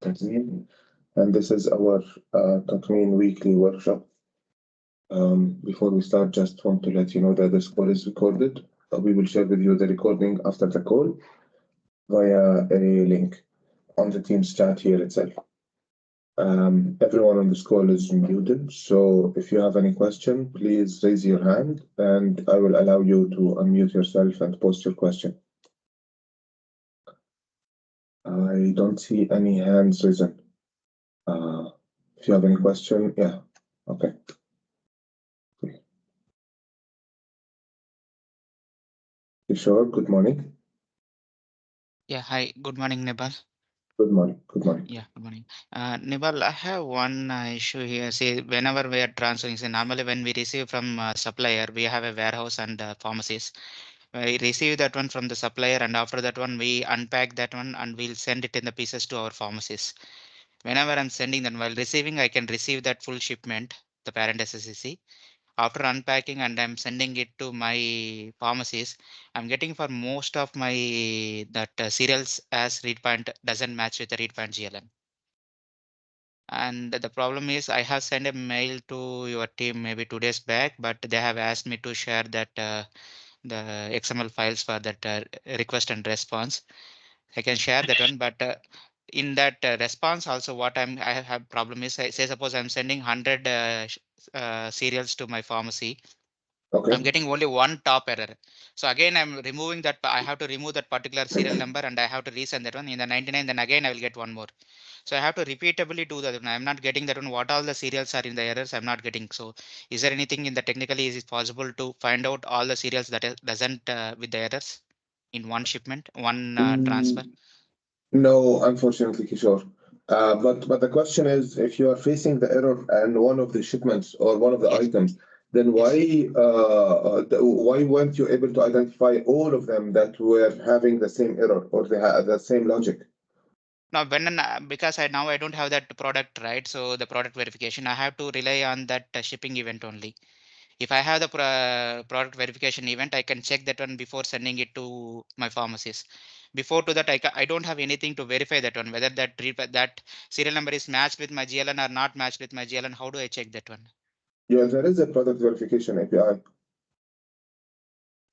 Tatmeen, and this is our Tatmeen weekly workshop. Before we start, just want to let you know that this call is recorded. We will share with you the recording after the call via a link on the Teams chat here itself. Everyone on this call is muted, so if you have any question, please raise your hand and I will allow you to unmute yourself and post your question. I don't see any hands risen. If you have any question, yeah, okay. Kishore, good morning. Yeah, hi, good morning, Nibal. Good morning. Good morning. Yeah, good morning. Nibal, I have one issue here. See, whenever we are transferring, see, normally when we receive from supplier, we have a warehouse and pharmacies. We receive that one from the supplier, and after that one, we unpack that one and we'll send it in the pieces to our pharmacies. Whenever I'm sending them while receiving, I can receive that full shipment, the parent SSCC. After unpacking and I'm sending it to my pharmacies, I'm getting for most of my that cereals as read point doesn't match with the read point GLN. And the problem is I have sent a mail to your team maybe 2 days back, but they have asked me to share that the XML files for that request and response. I can share that one, but in that response also what I have problem is, I say suppose I'm sending 100 cereals to my pharmacy. I'm Okay. getting only one top error. So again, I'm removing that. I have to remove that particular serial number and I have to resend that one in the 99. Then again, I will get one more. So I have to repeatably do that one. I'm not getting that one. What all the serials are in the errors, I'm not getting. So is there anything in the technically is it possible to find out all the serials that doesn't with the errors in one shipment, one transfer? Mm, no, unfortunately, Kishore. But the question is, if you are facing the error and one of the shipments or one of the Yes, items, then yes. why weren't you able to identify all of them that were having the same error or the same logic? Now, because I now I don't have that product, right? So the product verification, I have to rely on that shipping event only. If I have the product verification event, I can check that one before sending it to my pharmacist. Before to that, I don't have anything to verify that one, whether that serial number is matched with my GLN or not matched with my GLN. How do I check that one? Yeah, there is a product verification API.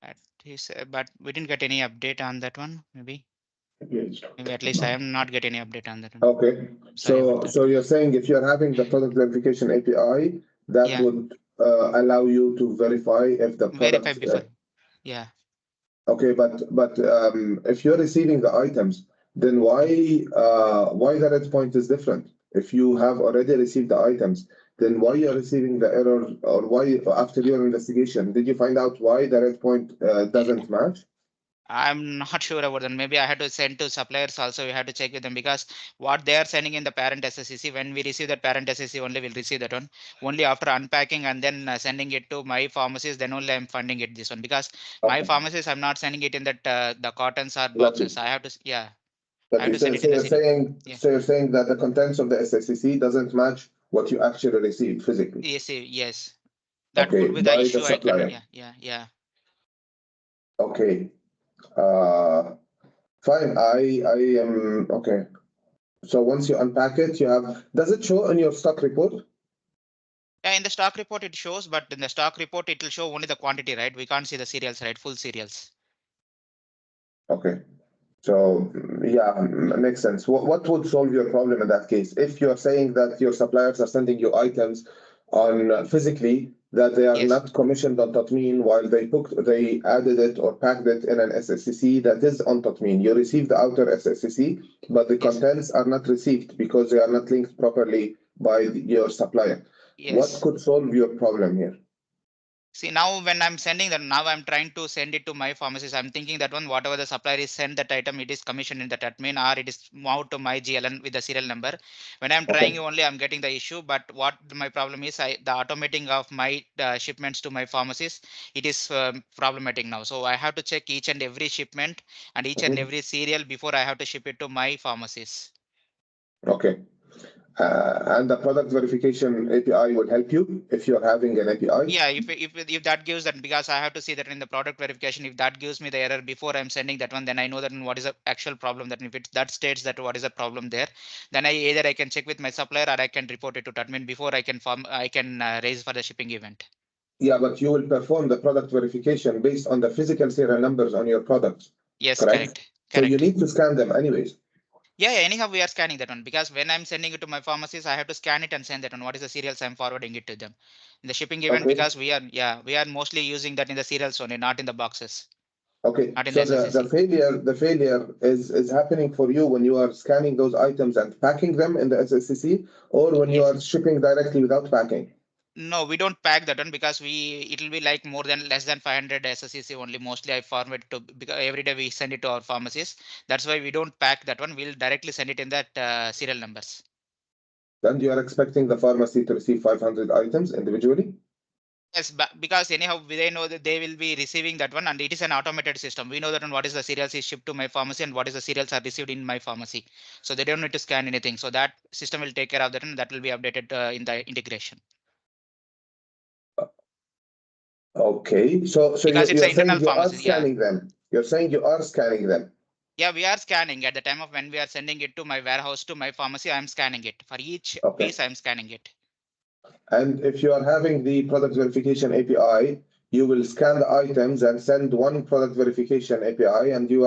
That is, but we didn't get any update on that one. Yes. Maybe at least I am not get any update on that one. Okay. Sorry about that. So you're saying if you're having the product verification API, that Yeah, would allow you to verify if the verify product. before. Yeah. Okay, but if you're receiving the items, then why the red point is different? If you have already received the items, then why you're receiving the error, or why after your investigation did you find out why the red point doesn't match? I'm not sure about that. Maybe I had to send to suppliers also. We had to check with them because what they are sending in the parent SSCC, when we receive that parent SSCC, only we'll receive that one. Only after unpacking and then sending it to my pharmacist, then only I'm funding it this one because my Okay, pharmacist, I'm not sending it in that the cartons or lovely. boxes. I have to, yeah, I have Lovely. to send So, it in the serial. Yeah. you're saying that the contents of the SSCC doesn't match what you actually received physically. Yes, yes. That Okay, could be the by the issue. I can, supplier. yeah. Okay. Uh, Fine. I am okay. So once you unpack it, you have. Does it show in your stock report? Yeah, in the stock report it shows, but in the stock report it will show only the quantity, right? We can't see the cereals, right? Full cereals. Okay. So yeah, makes sense. What would solve your problem in that case? If you're saying that your suppliers are sending you items on physically that they are Yes, not commissioned on Tatmeen, while they added it or packed it in an SSCC that is on Tatmeen. You receive the outer SSCC, but the yes, contents are not received because they are not linked properly by your supplier. What yes. could solve your problem here? See, now when I'm sending that, now I'm trying to send it to my pharmacist. I'm thinking that one, whatever the supplier is sent that item, it is commissioned in that admin or it is moved to my GLN with the serial number. When I'm trying Okay. only, I'm getting the issue. But what my problem is, the automating of my shipments to my pharmacist, it is problematic now. So I have to check each and every shipment and each and Mhm. every serial before I have to ship it to my pharmacist. Okay. And the product verification API will help you if you're having an API. Yeah, if that gives that, because I have to see that in the product verification, if that gives me the error before I'm sending that one, then I know that what is the actual problem. That if it that states that what is the problem there, then I can check with my supplier or I can report it to Tatmeen before I can raise for the shipping event. Yeah, but you will perform the product verification based on the physical serial numbers on your products. Yes, Correct? So you need to scan them anyways. Yeah, anyhow, we are scanning that one because when I'm sending it to my pharmacies, I have to scan it and send that one. What is the serials I'm forwarding it to them in the shipping event? Okay. Because we are mostly using that in the serials only, not in the boxes. Okay. Not in So the the failure is happening for you when you are scanning those items and packing them in the SSCC, or when you Yes. are shipping directly without packing. No, we don't pack that one because it will be like less than 500 SSCC only. Mostly I forward to, because every day we send it to our pharmacies. That's why we don't pack that one. We'll directly send it in that serial numbers. Then you are expecting the pharmacy to receive 500 items individually? Yes, but because anyhow they know that they will be receiving that one, and it is an automated system. We know that what is the serials is shipped to my pharmacy and what is the serials are received in my pharmacy. So they don't need to scan anything. So that system will take care of that, and that will be updated in the integration. Okay. So Because it's you're an saying internal you are pharmacy. Yeah. scanning them. You're saying you are scanning them. Yeah, we are scanning at the time of when we are sending it to my warehouse to my pharmacy. I'm scanning it for each Okay. piece. I'm scanning it. And if you are having the product verification API, you will scan the items and send one product verification API, and you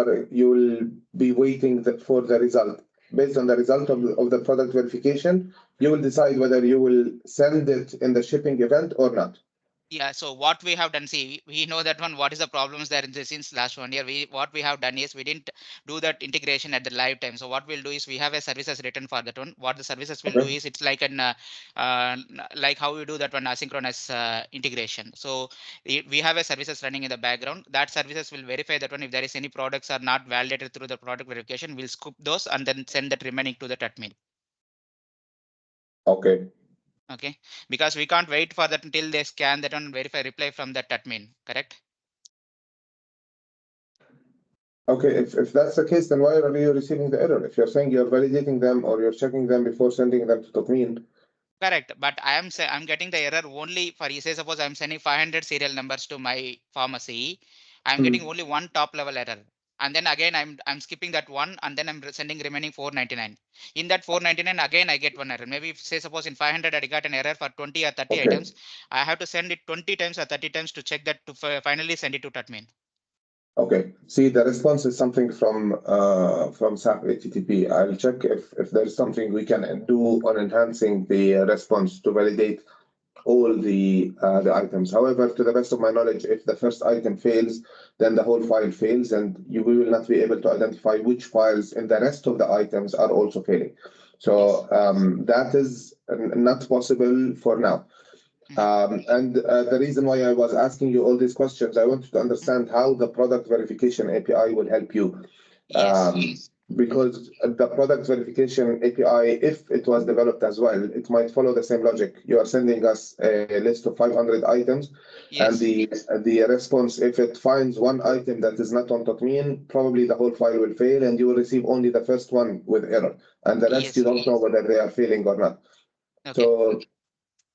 will be waiting for the result. Based on the result of the product verification, you will decide whether you will send it in the shipping event or not. Yeah, so what we have done, see, we know that one, what is the problems there in this since last 1 year. What we have done is we didn't do that integration at the live time. So what we'll do is we have a services written for that one. What the services will do Okay. is it's like like how we do that one asynchronous integration. So we have a services running in the background. That services will verify that one. If there is any products are not validated through the product verification, we'll scoop those and then send that remaining to the admin. Okay. Okay, because we can't wait for that until they scan that and verify reply from that admin, correct? Okay, if that's the case, then why are you receiving the error? If you're saying you're validating them or you're checking them before sending them to Tatmeen. Correct, but I'm getting the error only for, you say suppose I'm sending 500 serial numbers to my pharmacy, I'm getting only one top level error, and then again I'm skipping that one, and then I'm sending remaining 499. In that 499 again I get one error. Maybe if, say suppose in 500 I got an error for 20 or 30 Okay. items, I have to send it 20 times or 30 times to check that to finally send it to admin. Okay. See, the response is something from SAP HTTP. I'll check if there's something we can do on enhancing the response to validate all the items. However, to the best of my knowledge, if the first item fails, then the whole file fails, and we will not be able to identify which files in the rest of the items are also failing. So that is not possible for now. And the reason why I was asking you all these questions, I wanted to understand how the product verification API will help you. Because the product verification API, if it was developed as well, it might follow the same logic. You are sending us a list of 500 items, and the response, if it finds one item that is not on Tatmeen, probably the whole file will fail, and you will receive only the first one with error, and the rest you don't know whether they are failing or not. Okay. So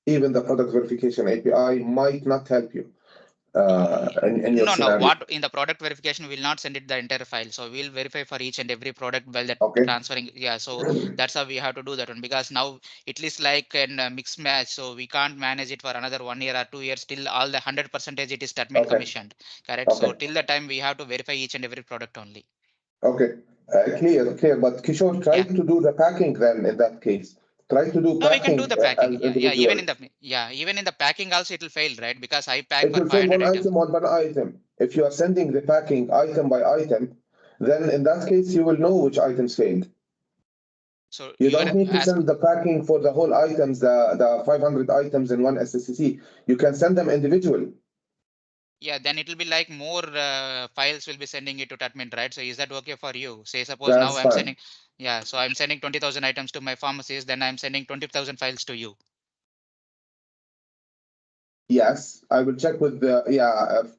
even the product verification API might not help you in your scenario. What in the product verification will not send it the entire file. So we'll verify for each and every product while that Okay. transferring. Yeah, so that's how we have to do that one, because now it is like a mixed match. So we can't manage it for another 1 year or 2 years till all the 100% it is admin commissioned. Correct. So till the time we have to verify each and every product only. Okay. Clear. But Kishore, try to do the packing then in that case. Try to do No, we can packing do the packing. as individual. Even in the packing also it will fail, right? Because I pack It for will fail 500 one items. item on one item. If you are sending the packing item by item, then in that case you will know which items failed. So you don't need to send the packing for the whole items, the 500 items in one SSCC. You can send them individually. Yeah, then it will be like more files will be sending it to admin, right? So is that okay for you? Say suppose now I'm sending, so I'm sending 20,000 items to my pharmacies, then I'm sending 20,000 files to you. Yes, I will check with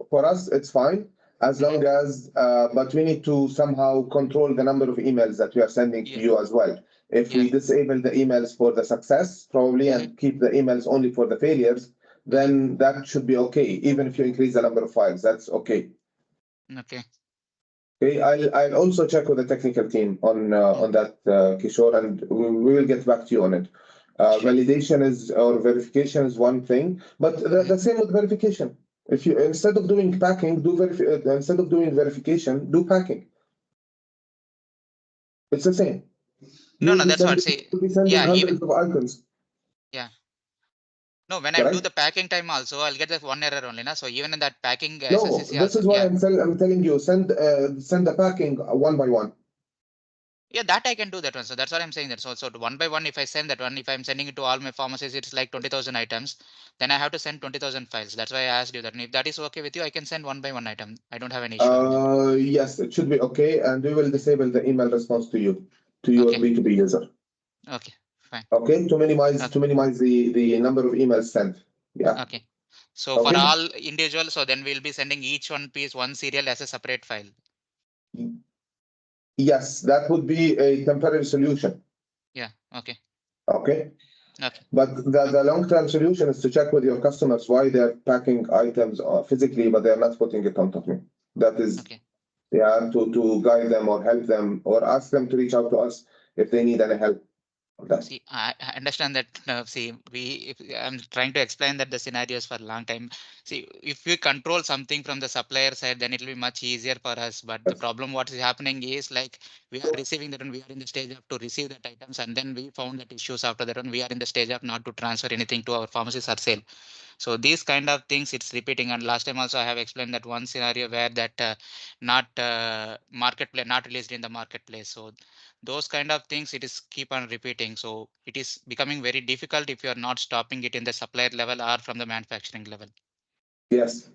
for us, it's fine. as long as, but we need to somehow control the number of emails that we are sending to you as well. If we disable the emails for the success, probably, and keep the emails only for the failures, then that should be okay. Even if you increase the number of files, that's okay. Okay. Okay, I'll also check with the technical team on that, Kishore, and we will get back to you on it. Validation is, or verification is one thing, but the same with verification. If you, instead of doing packing, instead of doing verification, do packing. It's the same. No, that's what. See, You'll be sending hundreds of items. Yeah. No, when I do the packing time also, I'll get that one error only. So even in that packing, no, SSC this also, is why I'm telling you, send the packing one by one. Yeah, that I can do that one. So that's what I'm saying. That so one by one, if I send that one, if I'm sending it to all my pharmacies, it's like 20,000 items. Then I have to send 20,000 files. That's why I asked you that. And if that is okay with you, I can send one by one item. I don't have any issue. Yes, it should be okay, and we will disable the email response to you, to your B2B user. Okay, fine. Okay, to minimize the number of emails sent. Yeah. Okay. So for all individual, so then we'll be sending each one piece, one serial as a separate file. Yes, that would be a temporary solution. Yeah. Okay. Okay. Okay. But the long-term solution is to check with your customers why they're packing items physically, but they're not putting it on Tatmeen. That is, yeah, to guide them or help them or ask them to reach out to us if they need any help. See, I understand that. I'm trying to explain that the scenarios for a long time. See, if we control something from the supplier side, then it will be much easier for us. But the problem, what is happening is like we are receiving that, and we are in the stage of to receive that items, and then we found that issues after that, and we are in the stage of not to transfer anything to our pharmacies or sale. So these kind of things it's repeating. And last time also I have explained that one scenario where that not marketplace, not released in the marketplace. So those kind of things it is keep on repeating. So it is becoming very difficult if you are not stopping it in the supplier level or from the manufacturing level. Yes,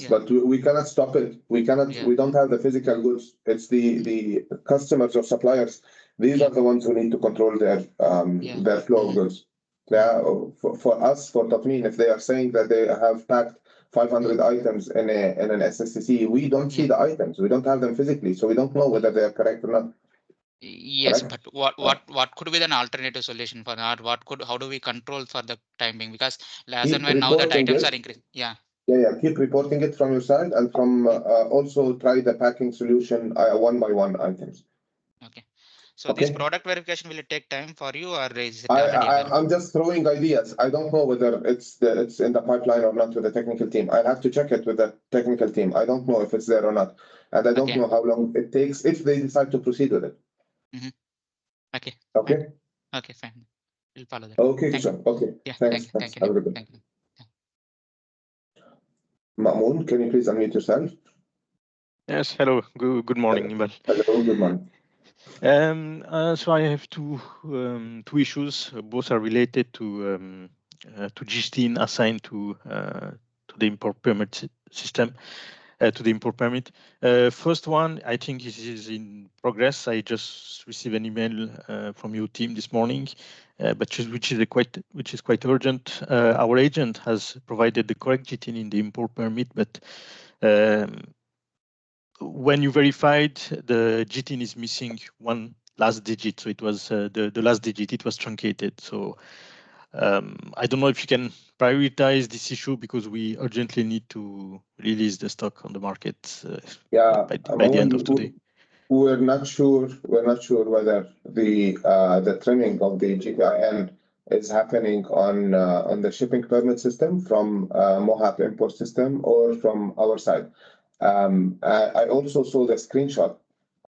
but we cannot stop it. We cannot. We don't have the physical goods. It's the customers or suppliers. These are the ones who need to control their flow of goods. Yeah, for us, for Tatmeen, if they are saying that they have packed 500 items in an SSCC, we don't see the items. We don't have them physically, so we don't know whether they are correct or not. Yes, but what could be an alternative solution for that? How do we control for the timing? Because as and when now that items are increasing, keep reporting it from your side, and from also try the packing solution one by one items. Okay. So this product verification, will it take time for you, or is it already there? I'm just throwing ideas. I don't know whether it's in the pipeline or not with the technical team. I have to check it with the technical team. I don't know if it's there or not, and I don't know how long it takes if they decide to proceed with it. Okay. Okay. Okay, fine. We'll follow that. Okay, sure. Okay. Yeah. Thanks. Thank you. Have a good day. Ma'moon, can you please unmute yourself? Yes. Hello. Good morning, Nibal. Hello. Good morning. So I have two issues. Both are related to GSTIN assigned to the import permit system, to the import permit. First one, I think this is in progress. I just received an email from your team this morning, but which is quite urgent. Our agent has provided the correct GSTIN in the import permit, but when you verified, the GSTIN is missing one last digit. So it was the last digit, it was truncated. So I don't know if you can prioritize this issue, because we urgently need to release the stock on the market by the end of today. We're not sure whether the trimming of the GPIN is happening on the shipping permit system from MOHAP import system or from our side. I also saw the screenshot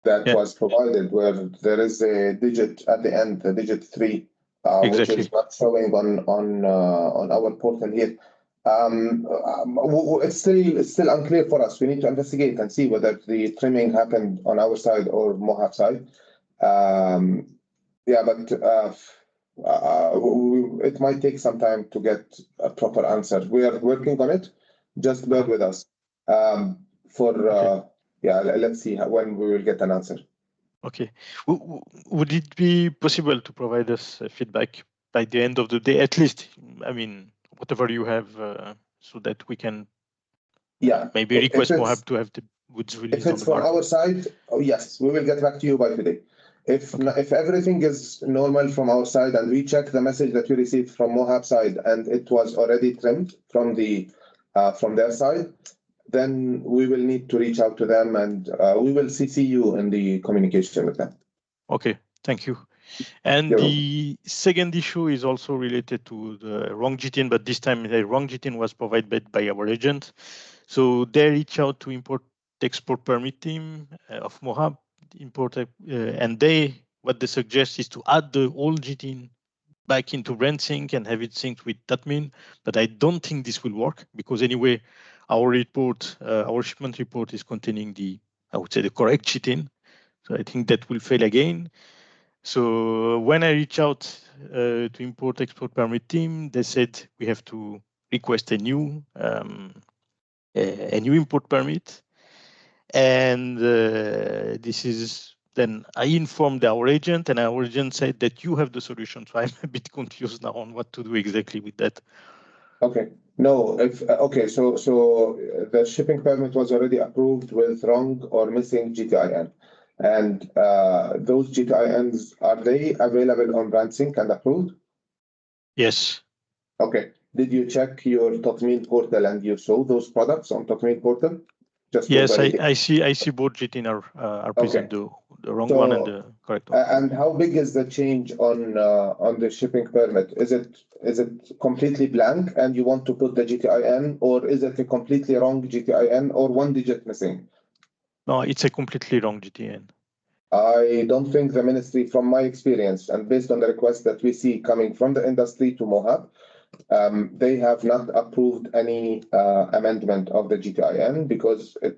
that was provided where there is a digit at the end, the digit 3, which is not showing on our portal here. It's still unclear for us. We need to investigate and see whether the trimming happened on our side or MOHAP side. It might take some time to get a proper answer. We are working on it. Just bear with us. Let's see when we will get an answer. Okay. Would it be possible to provide us feedback by the end of the day, at least? I mean, whatever you have, so that we can maybe request MOHAP to have goods If released on it's the from market. our side, oh yes, we will get back to you by today. If if everything is normal from our side and we check the message that we received from Mohab side and it was already trimmed from their side, then we will need to reach out to them and we will CC you in the communication with them. Okay, thank you. And You're the second issue is also related to the wrong GTN, but this time the wrong GTN was provided by our agent. So they reach out to import-export permit team of Mohab, and what they suggest is to add the old GTN back into brand sync and have it synced with Tatmeen. But I don't think this will work because anyway, our shipment report is containing I would say the correct GTN. So I think that will fail again. So when I reach out to import-export permit team, they said we have to request a new import permit, and this is then I informed our agent, and our agent said that you have the solution. So I'm a bit confused now on what to do exactly with that. Okay. No, okay, so the shipping permit was already approved with wrong or missing GTIN. And those GTINs, are they available on BrandSync and approved? Yes. Okay. Did you check your Tatmeen portal and you saw those products on Tatmeen portal? Yes, I see both GTIN are present, okay. The wrong one and the correct one. And how big is the change on the shipping permit? Is it completely blank and you want to put the GTIN, or is it a completely wrong GTIN or one digit missing? No, it's a completely wrong GTIN. I don't think the ministry, from my experience and based on the request that we see coming from the industry to Mohab, they have not approved any amendment of the GTIN because it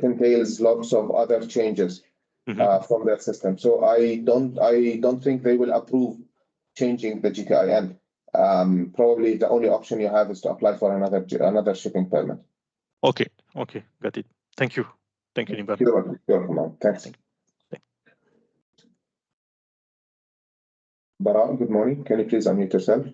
entails lots of other changes from their system. So I don't think they will approve changing the GTIN. Probably the only option you have is to apply for another shipping permit. Okay, got it. Thank you, Nibal. You're welcome. Thanks. Bara, good morning. Can you please unmute yourself?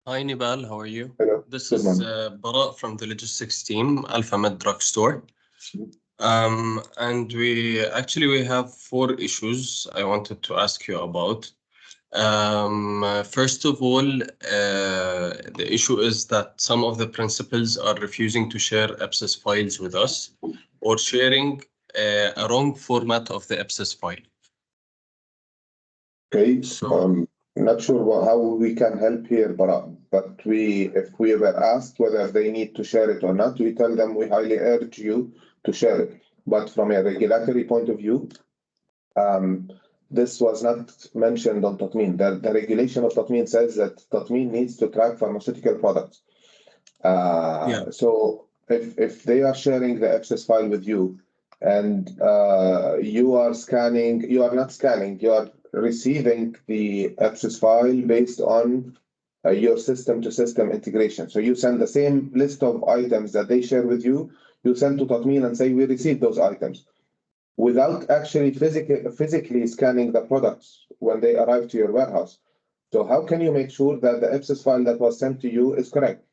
Hi Nibal, how are you? Hello. This Good is morning. Bara from the logistics team, Alpha Med Drugstore. And we have 4 issues I wanted to ask you about. First of all, the issue is that some of the principals are refusing to share APSIS files with us or sharing a wrong format of the APSIS file. Okay, So not sure how we can help here, but if we were asked whether they need to share it or not, we tell them we highly urge you to share it. But from a regulatory point of view, this was not mentioned on Tatmeen. The regulation of Tatmeen says that Tatmeen needs to track pharmaceutical products. So if they are sharing the APSIS file with you and you are not scanning, you are receiving the APSIS file based on your system-to-system integration. So you send the same list of items that they share with you, you send to Tatmeen and say, we received those items, without actually physically scanning the products when they arrive to your warehouse. So how can you make sure that the APSIS file that was sent to you is correct?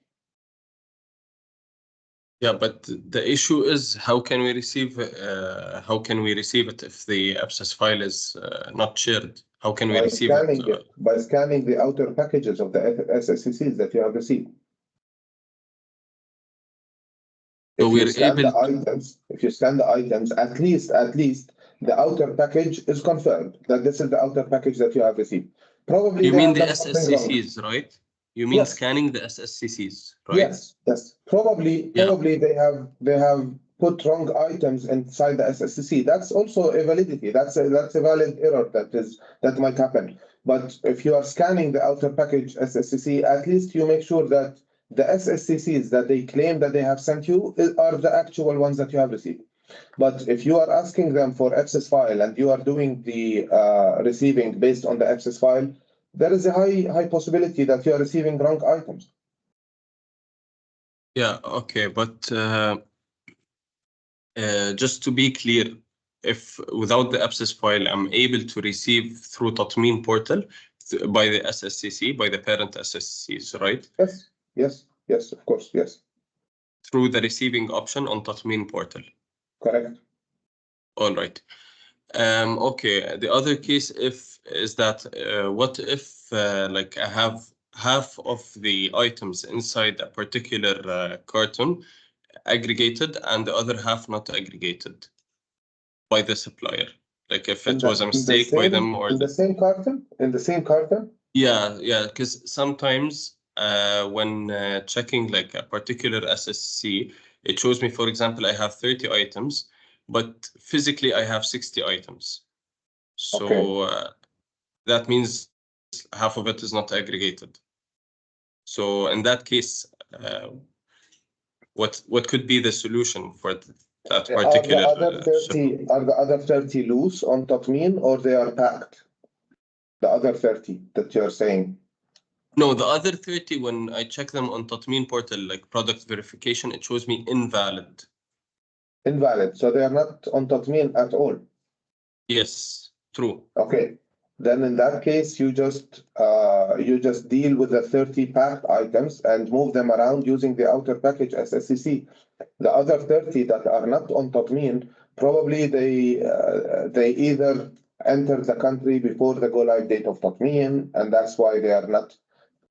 yeah, but the issue is how can we receive it if the APSIS file is not shared? How can we receive it? By scanning the outer packages of the SSCCs that you have received. So if you scan the items, at least the outer package is confirmed that this is the outer package that you have received. Probably you mean the SSCCs, right? You mean scanning the SSCCs, right? Yes. Probably they have put wrong items inside the SSCC. That's also a validity. That's a valid error that might happen. But if you are scanning the outer package SSCC, at least you make sure that the SSCCs that they claim that they have sent you are the actual ones that you have received. But if you are asking them for APSIS file and you are doing the receiving based on the APSIS file, there is a high possibility that you are receiving wrong items. Yeah, okay, but just to be clear, if without the APSIS file, I'm able to receive through Tatmeen portal by the SSCC, by the parent SSCCs, right? Yes, of course, yes. through the receiving option on Tatmeen portal. Correct. All right. Okay. The other case is that what if like I have half of the items inside a particular carton aggregated and the other half not aggregated by the supplier? Like if it was a mistake by them or in the same carton? In the same carton? yeah, because sometimes when checking like a particular SSC, it shows me, for example, I have 30 items, but physically I have 60 items. So Okay. that means half of it is not aggregated. So in that case, what could be the solution for that particular? Are the other 30 loose on Tatmeen, or they are packed? The other 30 that you're saying. No, the other 30, when I check them on Tatmeen portal, like product verification, it shows me invalid. Invalid. So they are not on Tatmeen at all. Yes, true. Okay. Then in that case, you just deal with the 30 packed items and move them around using the outer package SSCC. The other 30 that are not on Tatmeen, probably they either entered the country before the go live date of Tatmeen, and that's why they are not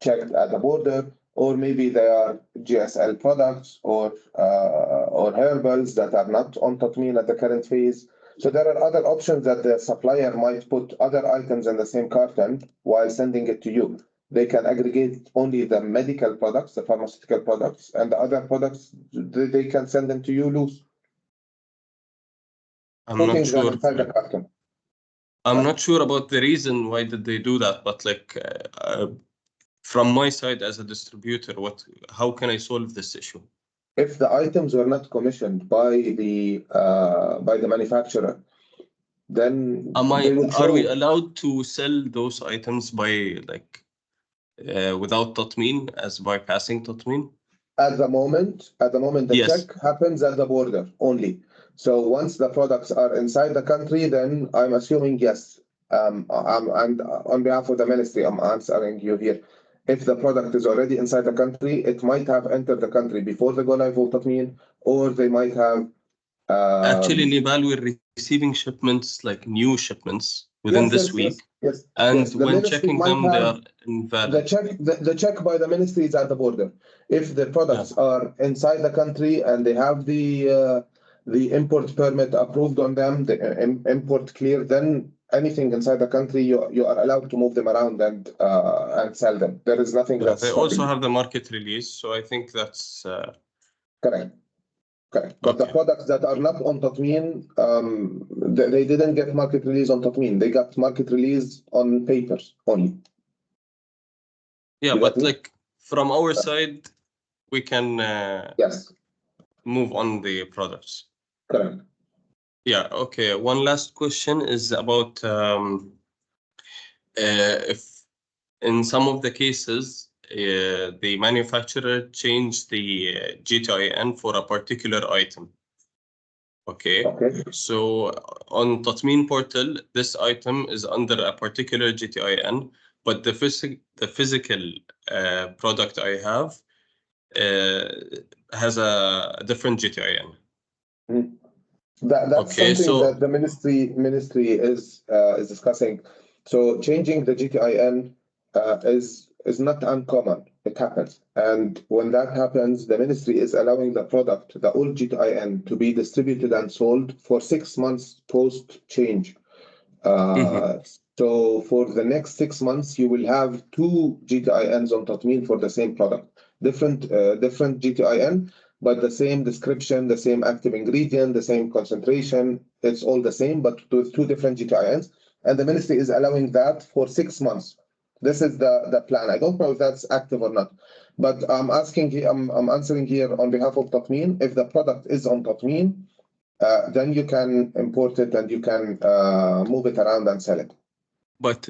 checked at the border, or maybe they are GSL products or herbals that are not on Tatmeen at the current phase. So there are other options that the supplier might put other items in the same carton while sending it to you. They can aggregate only the medical products, the pharmaceutical products, and the other products, they can send them to you loose. I'm not sure. Them inside the carton. I'm not sure about the reason why did they do that, but like from my side as a distributor, how can I solve this issue? If the items were not commissioned by the manufacturer, then are we allowed to sell those items by like without Tatmeen, as bypassing Tatmeen? At the moment, the Yes. check happens at the border only. So once the products are inside the country, then I'm assuming yes. And on behalf of the ministry, I'm answering you here. If the product is already inside the country, it might have entered the country before the go live of Tatmeen, or they might have. Actually, Nibal, we're receiving shipments, like new shipments within this week. Yes. And The when ministry checking might them, they have are invalid. the check by the ministry is at the border. If the products are inside the country and they have the import permit approved on them, the import clear, then anything inside the country, you are allowed to move them around and sell them. There is nothing that's They stopping also you. have the market release, so I think that's Correct. But the products that are not on Tatmeen, they didn't get market release on Tatmeen. They got market release on papers only. yeah. You But got me? like from our side, we can Yes, move on the products. correct. Yeah. Okay. One last question is about if in some of the cases the manufacturer changed the GTIN for a particular item. Okay. So on Tatmeen portal, this item is under a particular GTIN, but the physical product I have has a different GTIN. That's something that the ministry is discussing. So changing the GTIN is not uncommon. It happens, and when that happens, the ministry is allowing the product, the old GTIN, to be distributed and sold for 6 months post change. So for the next 6 months, you will have 2 GTINs on Tatmeen for the same product, different GTIN, but the same description, the same active ingredient, the same concentration. It's all the same, but with 2 different GTINs. And the ministry is allowing that for 6 months. This is the plan. I don't know if that's active or not, but I'm answering here on behalf of Tatmeen. If the product is on Tatmeen, then you can import it and you can move it around and sell it. But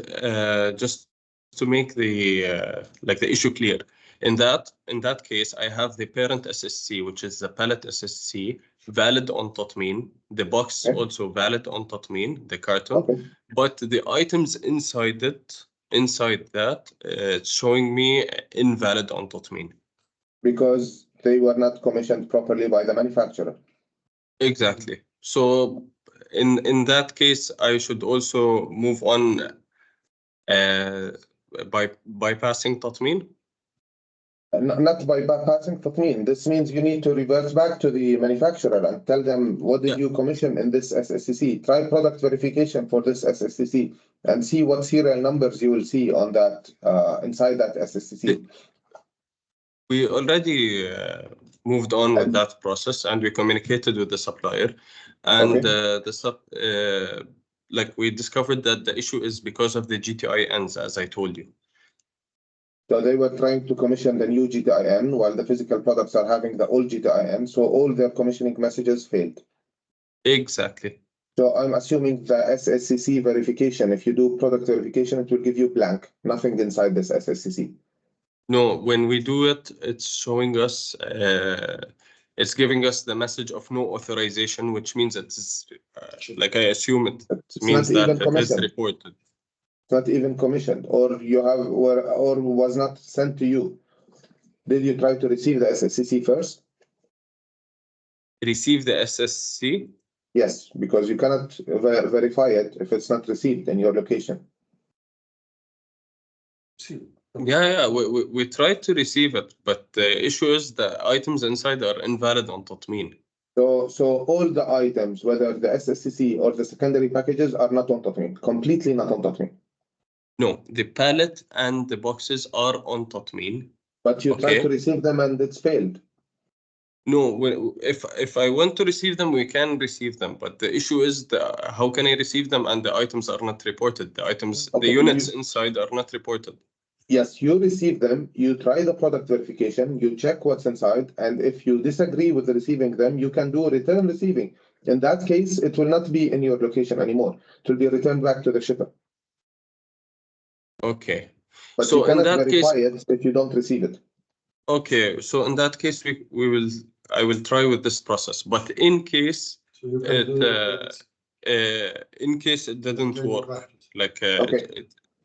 just to make the the issue clear, in that case, I have the parent SSC, which is the pallet SSC, valid on Tatmeen. The box also valid on Tatmeen, the carton. But the items inside that, it's showing me invalid on Tatmeen. Because they were not commissioned properly by the manufacturer. Exactly. So in that case, I should also move on by bypassing Tatmeen. Not by bypassing Tatmeen. This means you need to revert back to the manufacturer and tell them, what did you commission in this SSCC? Try product verification for this SSCC and see what serial numbers you will see on that inside that SSCC. We already moved on with that process, and we communicated with the supplier, and like we discovered that the issue is because of the GTINs, as I told you. So they were trying to commission the new GTIN while the physical products are having the old GTIN. So all their commissioning messages failed. Exactly. So I'm assuming the SSCC verification, if you do product verification, it will give you blank, nothing inside this SSCC. No, when we do it, it's showing us, it's giving us the message of no authorization, which means it's like I assume it means that it is reported. Not even commissioned, or you have, or was not sent to you. Did you try to receive the SSCC first? Receive the SSC? Yes, because you cannot verify it if it's not received in your location. Yeah, we tried to receive it, but the issue is the items inside are invalid on Tatmeen. So all the items, whether the SSCC or the secondary packages, are not on Tatmeen, completely not on Tatmeen. No, the pallet and the boxes are on Tatmeen. But you tried to receive them and it's failed. No, if I want to receive them, we can receive them. But the issue is how can I receive them and the items are not reported? The items, the units inside are not reported. Yes, you receive them, you try the product verification, you check what's inside, and if you disagree with receiving them, you can do return receiving. In that case, it will not be in your location anymore. It will be returned back to the shipper. Okay. But so you cannot verify it if you don't receive it. Okay, so in that case, I will try with this process. But in case in case it didn't work, like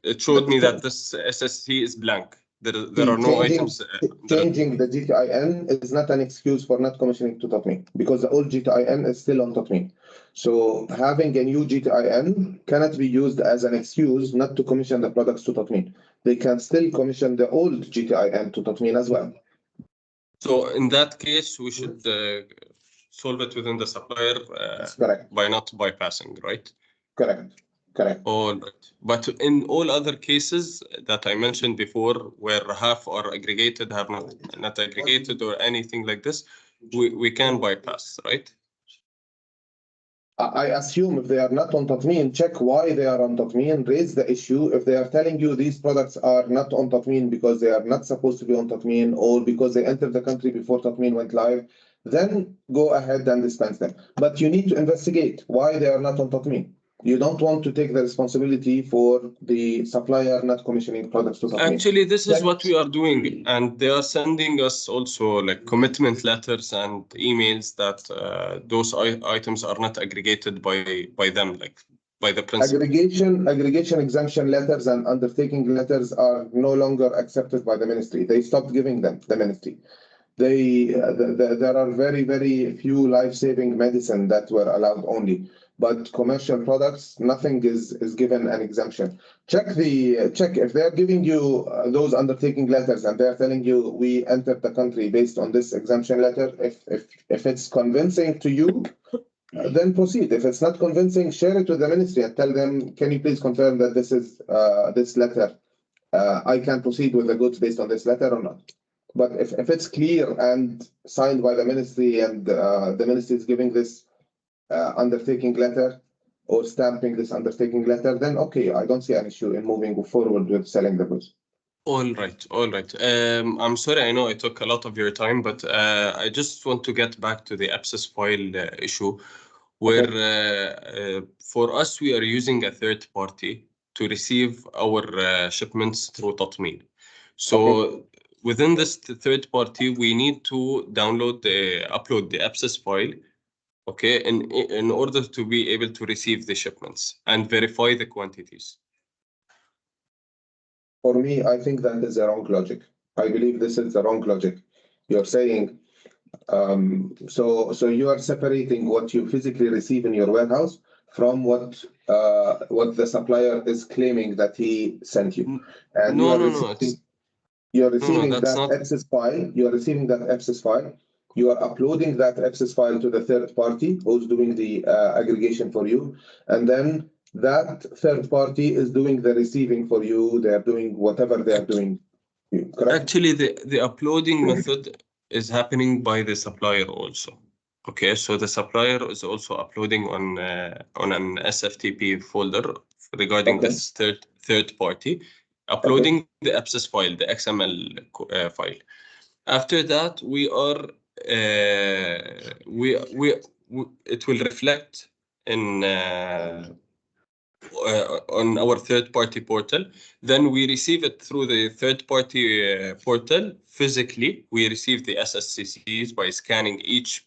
it showed me that this SSC is blank. There are no items. Changing the GTIN is not an excuse for not commissioning to Tatmeen, because the old GTIN is still on Tatmeen. So having a new GTIN cannot be used as an excuse not to commission the products to Tatmeen. They can still commission the old GTIN to Tatmeen as well. So in that case, we should solve it within the supplier by not bypassing, right? Correct. All right. But in all other cases that I mentioned before, where half are aggregated, have not aggregated or anything like this, we can bypass, right? I assume if they are not on Tatmeen, check why they are on Tatmeen, raise the issue. If they are telling you these products are not on Tatmeen because they are not supposed to be on Tatmeen or because they entered the country before Tatmeen went live, then go ahead and dispense them. But you need to investigate why they are not on Tatmeen. You don't want to take the responsibility for the supplier not commissioning products to Tatmeen. Actually, this is what we are doing, and they are sending us also like commitment letters and emails that those items are not aggregated by them, like by the principal. Aggregation exemption letters and undertaking letters are no longer accepted by the ministry. They stopped giving them, the ministry. There are very, very few life-saving medicine that were allowed only. But commercial products, nothing is given an exemption. Check if they're giving you those undertaking letters and they're telling you we entered the country based on this exemption letter. If it's convincing to you, then proceed. If it's not convincing, share it with the ministry and tell them, can you please confirm that this is this letter? I can proceed with the goods based on this letter or not. But if it's clear and signed by the ministry and the ministry is giving this undertaking letter or stamping this undertaking letter, then okay, I don't see an issue in moving forward with selling the goods. All right. I'm sorry, I know I took a lot of your time, but I just want to get back to the abscess file issue, where for us, we are using a third party to receive our shipments through Tatmeen. So within this third party, we need to upload the abscess file, okay, in order to be able to receive the shipments and verify the quantities. For me, I think that is the wrong logic. I believe this is the wrong logic. You're saying So you are separating what you physically receive in your warehouse from what the supplier is claiming that he sent you, and No, you're receiving that's that not. access file. You are receiving that access file. You are uploading that access file to the third party who's doing the aggregation for you, and then that third party is doing the receiving for you. They are doing whatever they are doing. Correct? Actually, the uploading method is happening by the supplier also. Okay, so the supplier is also uploading on an SFTP folder regarding Okay. this third party, uploading the abscess file, the XML file. After that, it will reflect in on our third-party portal. Then we receive it through the third-party portal physically. We receive the SSCCs by scanning each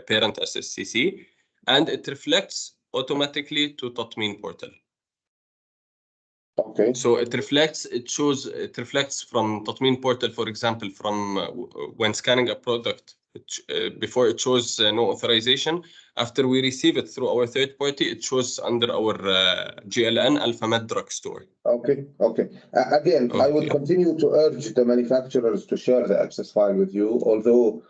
parent SSCC, and it reflects automatically to Tatmeen portal. Okay. So it reflects from Tatmeen portal, for example, from when scanning a product, before it shows no authorization. After we receive it through our third party, it shows under our GLN AlphaMed drugstore. Okay. Again, I would continue to urge the manufacturers to share the access file with you, although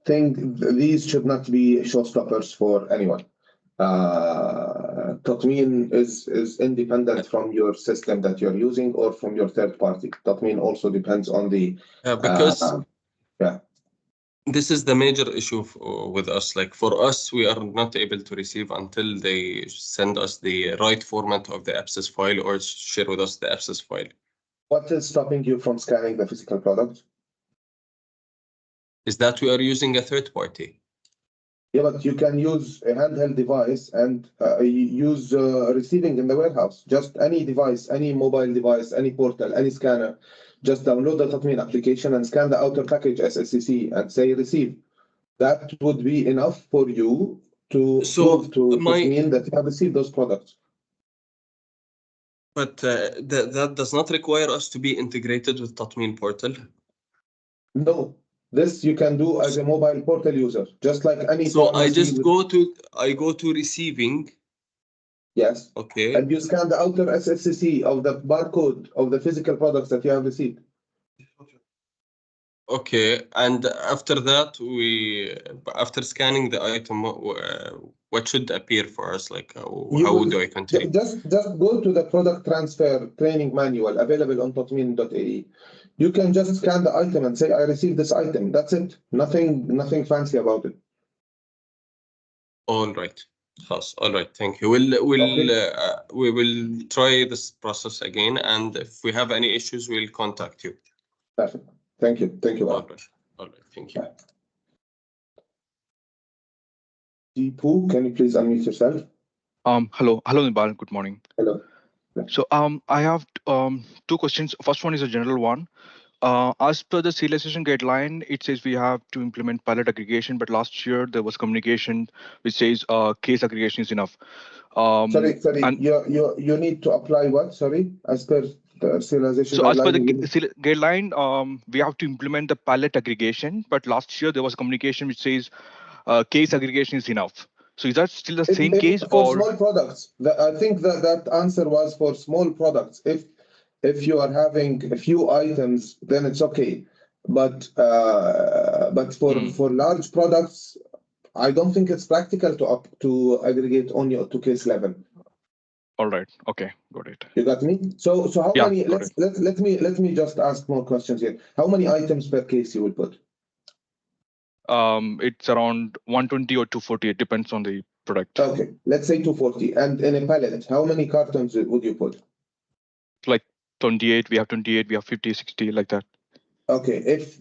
these should not be showstoppers for anyone. Tatmeen is independent from your system that you're using or from your third party. Tatmeen also depends on the because this is the major issue with us. Like for us, we are not able to receive until they send us the right format of the abscess file or share with us the abscess file. What is stopping you from scanning the physical product? Is that we are using a third party. Yeah, but you can use a handheld device and use receiving in the warehouse. Just any device, any mobile device, any portal, any scanner. Just download the Tatmeen application and scan the outer package SSCC and say receive. That would be enough for you to prove to Tatmeen that you have received those products. But that does not require us to be integrated with Tatmeen portal. No. This you can do as a mobile portal user, just like any. So I just go to receiving. Yes. Okay. And you scan the outer SSCC of the barcode of the physical products that you have received. Okay. And after that, after scanning the item, what should appear for us? Like how do I continue? Just go to the product transfer training manual available on tatmeen.ae. You can just scan the item and say, I received this item. That's it. Nothing fancy about it. All right. All right. Thank you. We will try this process again, and if we have any issues, we'll contact you. Perfect. Thank you. All right. Thank you. Deepu, can you please unmute yourself? Hello, Nibal. Good morning. Hello. So I have two questions. First one is a general one. As per the serialization guideline, it says we have to implement pallet aggregation, but last year there was communication which says case aggregation is enough. Sorry. And you need to apply what? Sorry, as per the serialization guideline. So as per the guideline, we have to implement the pallet aggregation, but last year there was communication which says case aggregation is enough. So is that still the same case? For small products? I think that answer was for small products. If you are having a few items, then it's okay. But for large products, I don't think it's practical to aggregate only to case level. All right. Okay. Got it. You got me? So how many? Let me just ask more questions here. How many items per case you will put? It's around 120 or 240. It depends on the product. Okay, let's say 240. And in a pallet, how many cartons would you put? Like 28. We have 28. We have 50, 60, like that. Okay, if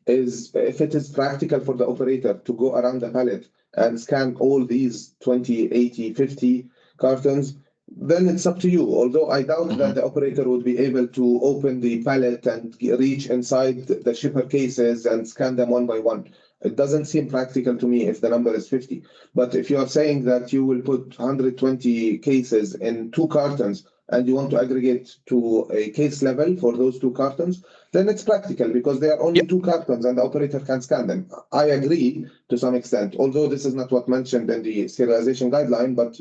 it is practical for the operator to go around the pallet and scan all these 20, 80, 50 cartons, then it's up to you. Although I doubt that the operator would be able to open the pallet and reach inside the shipper cases and scan them one by one. It doesn't seem practical to me if the number is 50. But if you are saying that you will put 120 cases in 2 cartons and you want to aggregate to a case level for those 2 cartons, then it's practical because there are only two cartons and the operator can scan them. I agree to some extent, although this is not what mentioned in the serialization guideline, but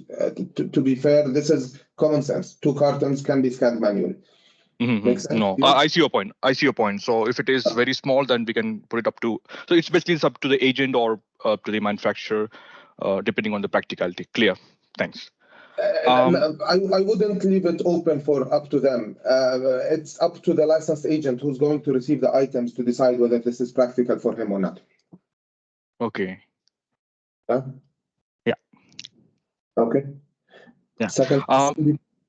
to be fair, this is common sense. Two cartons can be scanned manually. Makes sense? No, I see your point. I see your point. So if it is very small, then we can put it up to. So it's basically up to the agent or to the manufacturer, depending on the practicality. Clear. Thanks. I wouldn't leave it open for up to them. It's up to the licensed agent who's going to receive the items to decide whether this is practical for him or not. Okay. Huh? Yeah. Okay. Yeah. Second.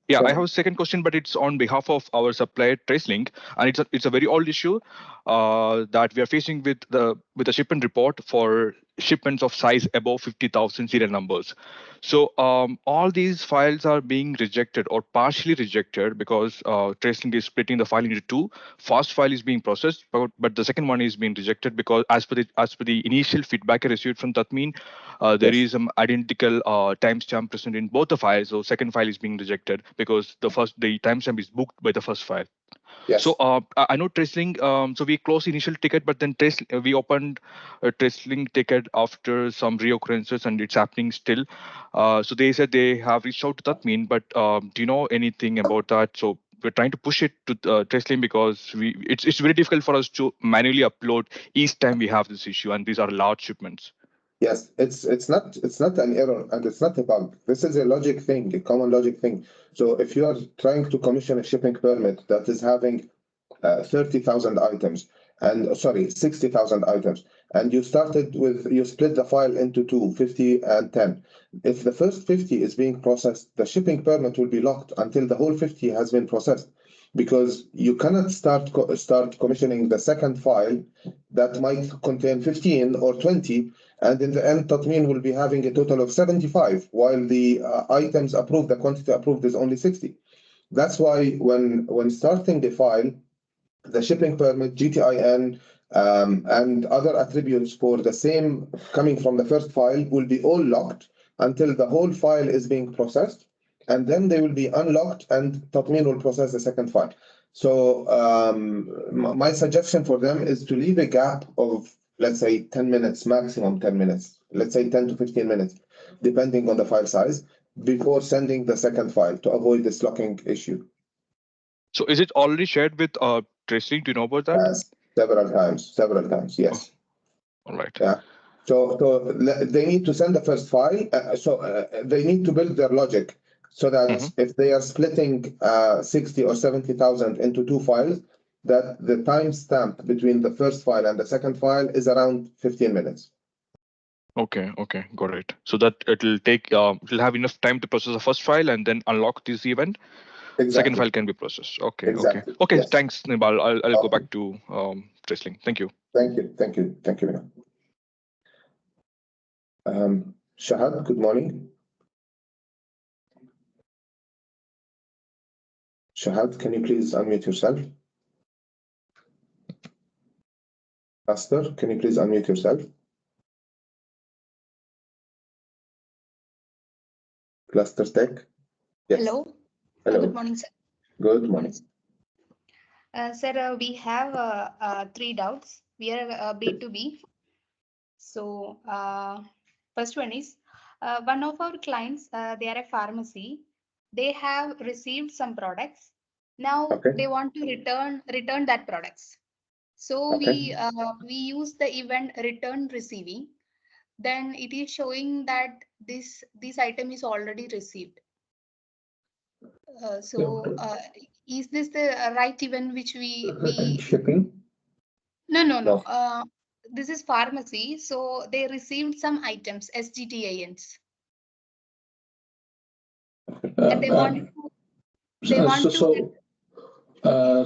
Yeah, I have a second question, but it's on behalf of our supplier TraceLink, and it's a very old issue that we are facing with the shipment report for shipments of size above 50,000 serial numbers. So all these files are being rejected or partially rejected because TraceLink is splitting the file into two. First file is being processed, but the second one is being rejected because as per the initial feedback I received from Tatmeen, there is some identical timestamp present in both the files. So second file is being rejected because the timestamp is booked by the first file. Yes. So I know TraceLink. So we closed initial ticket, but then we opened a TraceLink ticket after some reoccurrences, and it's happening still. So they said they have reached out to Tatmeen, but do you know anything about that? So we're trying to push it to TraceLink because it's very difficult for us to manually upload each time we have this issue, and these are large shipments. Yes, it's not an error and it's not a bug. This is a logic thing, a common logic thing. So if you are trying to commission a shipping permit that is having 30,000 items and 60,000 items, and you split the file into two, 50 and 10. If the first 50 is being processed, the shipping permit will be locked until the whole 50 has been processed, because you cannot start commissioning the second file that might contain 15 or 20, and in the end Tatmeen will be having a total of 75 while the items approved, the quantity approved is only 60. That's why when starting the file, the shipping permit, GTIN, and other attributes for the same coming from the first file will be all locked until the whole file is being processed, and then they will be unlocked and Tatmeen will process the second file. So my suggestion for them is to leave a gap of, let's say, 10 minutes, maximum 10 minutes, let's say 10 to 15 minutes, depending on the file size, before sending the second file to avoid this locking issue. So is it already shared with TraceLink? Do you know about that? Yes, several times, yes. Oh, all right. Yeah. So they need to send the first file. They need to build their logic so that if they are splitting 60 or 70,000 into two files, that the timestamp between the first file and the second file is around 15 minutes. Okay, got it. So that it'll have enough time to process the first file and then unlock this event. Exactly. Second file can be processed. Okay, exactly. Okay. Yes. Thanks, Nibal. I'll go back to TraceLink. Thank you. Thank you. Shahad, good morning. Shahad, can you please unmute yourself? Pastor, can you please unmute yourself? Cluster Tech. Yes. Hello. Hello. Good morning, sir. Good morning. Sir, we have 3 doubts. We are B2B. So first one is, one of our clients, they are a pharmacy. They have received some products. Now they want to return that products. So we use the event return receiving. Then it is showing that this item is already received. Is this the right event which we shipping? No. This is pharmacy, so they received some items, SGTINs, and they want to.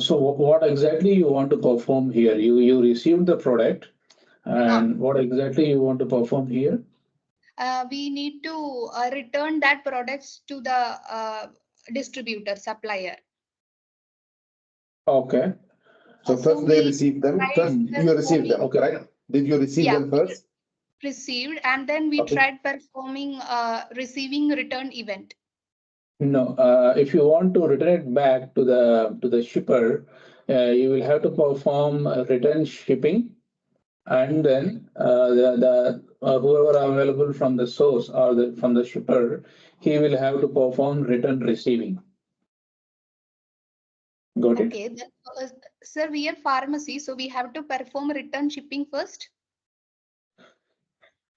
So what exactly you want to perform here? You received the product, and what exactly you want to perform here? We need to return that products to the distributor, supplier. Okay. So first they received them. First you received them. Okay, right? Did you receive them first? Received, and then we tried performing receiving return event. No, if you want to return it back to the shipper, you will have to perform return shipping, and then whoever available from the source or from the shipper, he will have to perform return receiving. Got it? Okay, then, sir, we are pharmacy, so we have to perform return shipping first.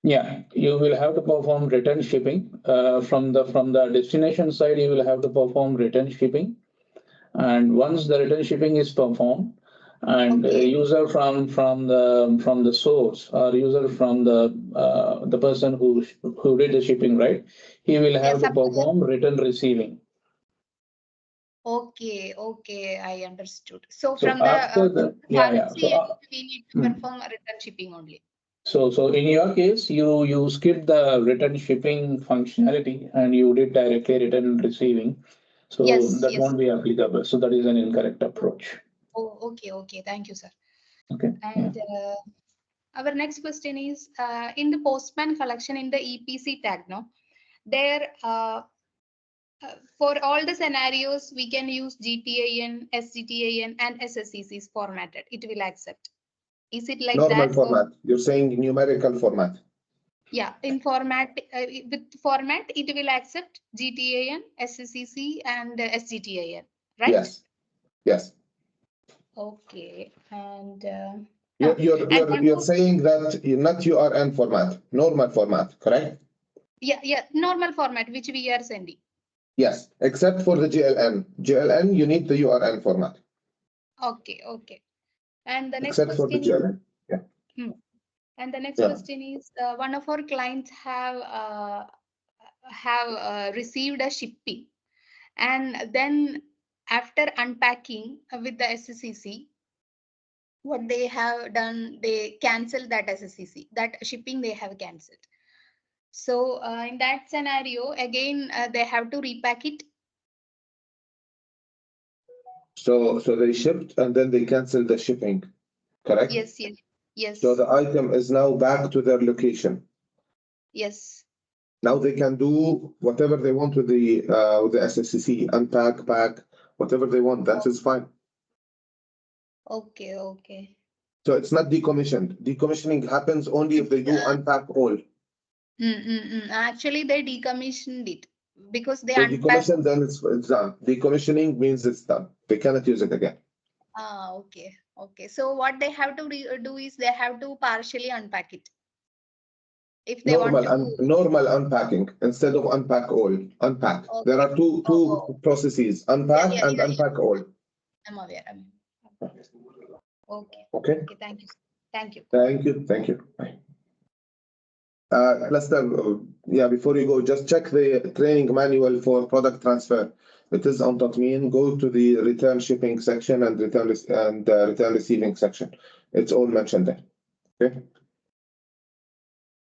Yeah, you will have to perform return shipping from the destination side. You will have to perform return shipping, and once the return shipping is performed, and user from the source or user from the person who did the shipping, right? He will have to perform return receiving. Okay, okay, I understood. So from the pharmacy, we need to perform return shipping only. So in your case, you skipped the return shipping functionality and you did directly return receiving. So that won't be applicable. So that is an incorrect approach. Oh, okay, okay. Thank you, sir. Okay. And our next question is in the postman collection in the EPC tag, no? There for all the scenarios, we can use GTAN, SGTAN, and SSCCs formatted. It will accept. Is it like normal that? format? You're saying numerical format? Yeah, in format, with format, it will accept GTAN, SSCC, and SGTAN, right? Yes. Yes. Okay, and you're saying that not URN format, normal format, correct? Yeah, normal format which we are sending. Yes, except for the GLN. GLN, you need the URN format. Okay, okay. And the next except for the GLN. Yeah. And the next question is one of our clients have received a shipping, and then after unpacking with the SSCC, what they have done, they canceled that SSCC, that shipping they have cancelled. So in that scenario, again, they have to repack it. So they shipped and then they canceled the shipping, correct? Yes, yes, yes. So the item is now back to their location. Yes. Now they can do whatever they want with the SSCC, unpack, pack, whatever they want. That is fine. Okay, okay. So it's not decommissioned. Decommissioning happens only if they do unpack all. Actually, they decommissioned it because they decommissioned, then it's done. Decommissioning means it's done. They cannot use it again. Ah, okay, okay. So what they have to do is they have to partially unpack it. If they want to normal unpacking instead of unpack all. Unpack. Okay. There are two processes: unpack and unpack all. I'm aware. Okay. Okay. Okay. Thank you. Thank you. Thank you. Thank you. Bye. Lester, before you go, just check the training manual for product transfer. It is on Tatmeen. Go to the return shipping section and return receiving section. It's all mentioned there. Okay.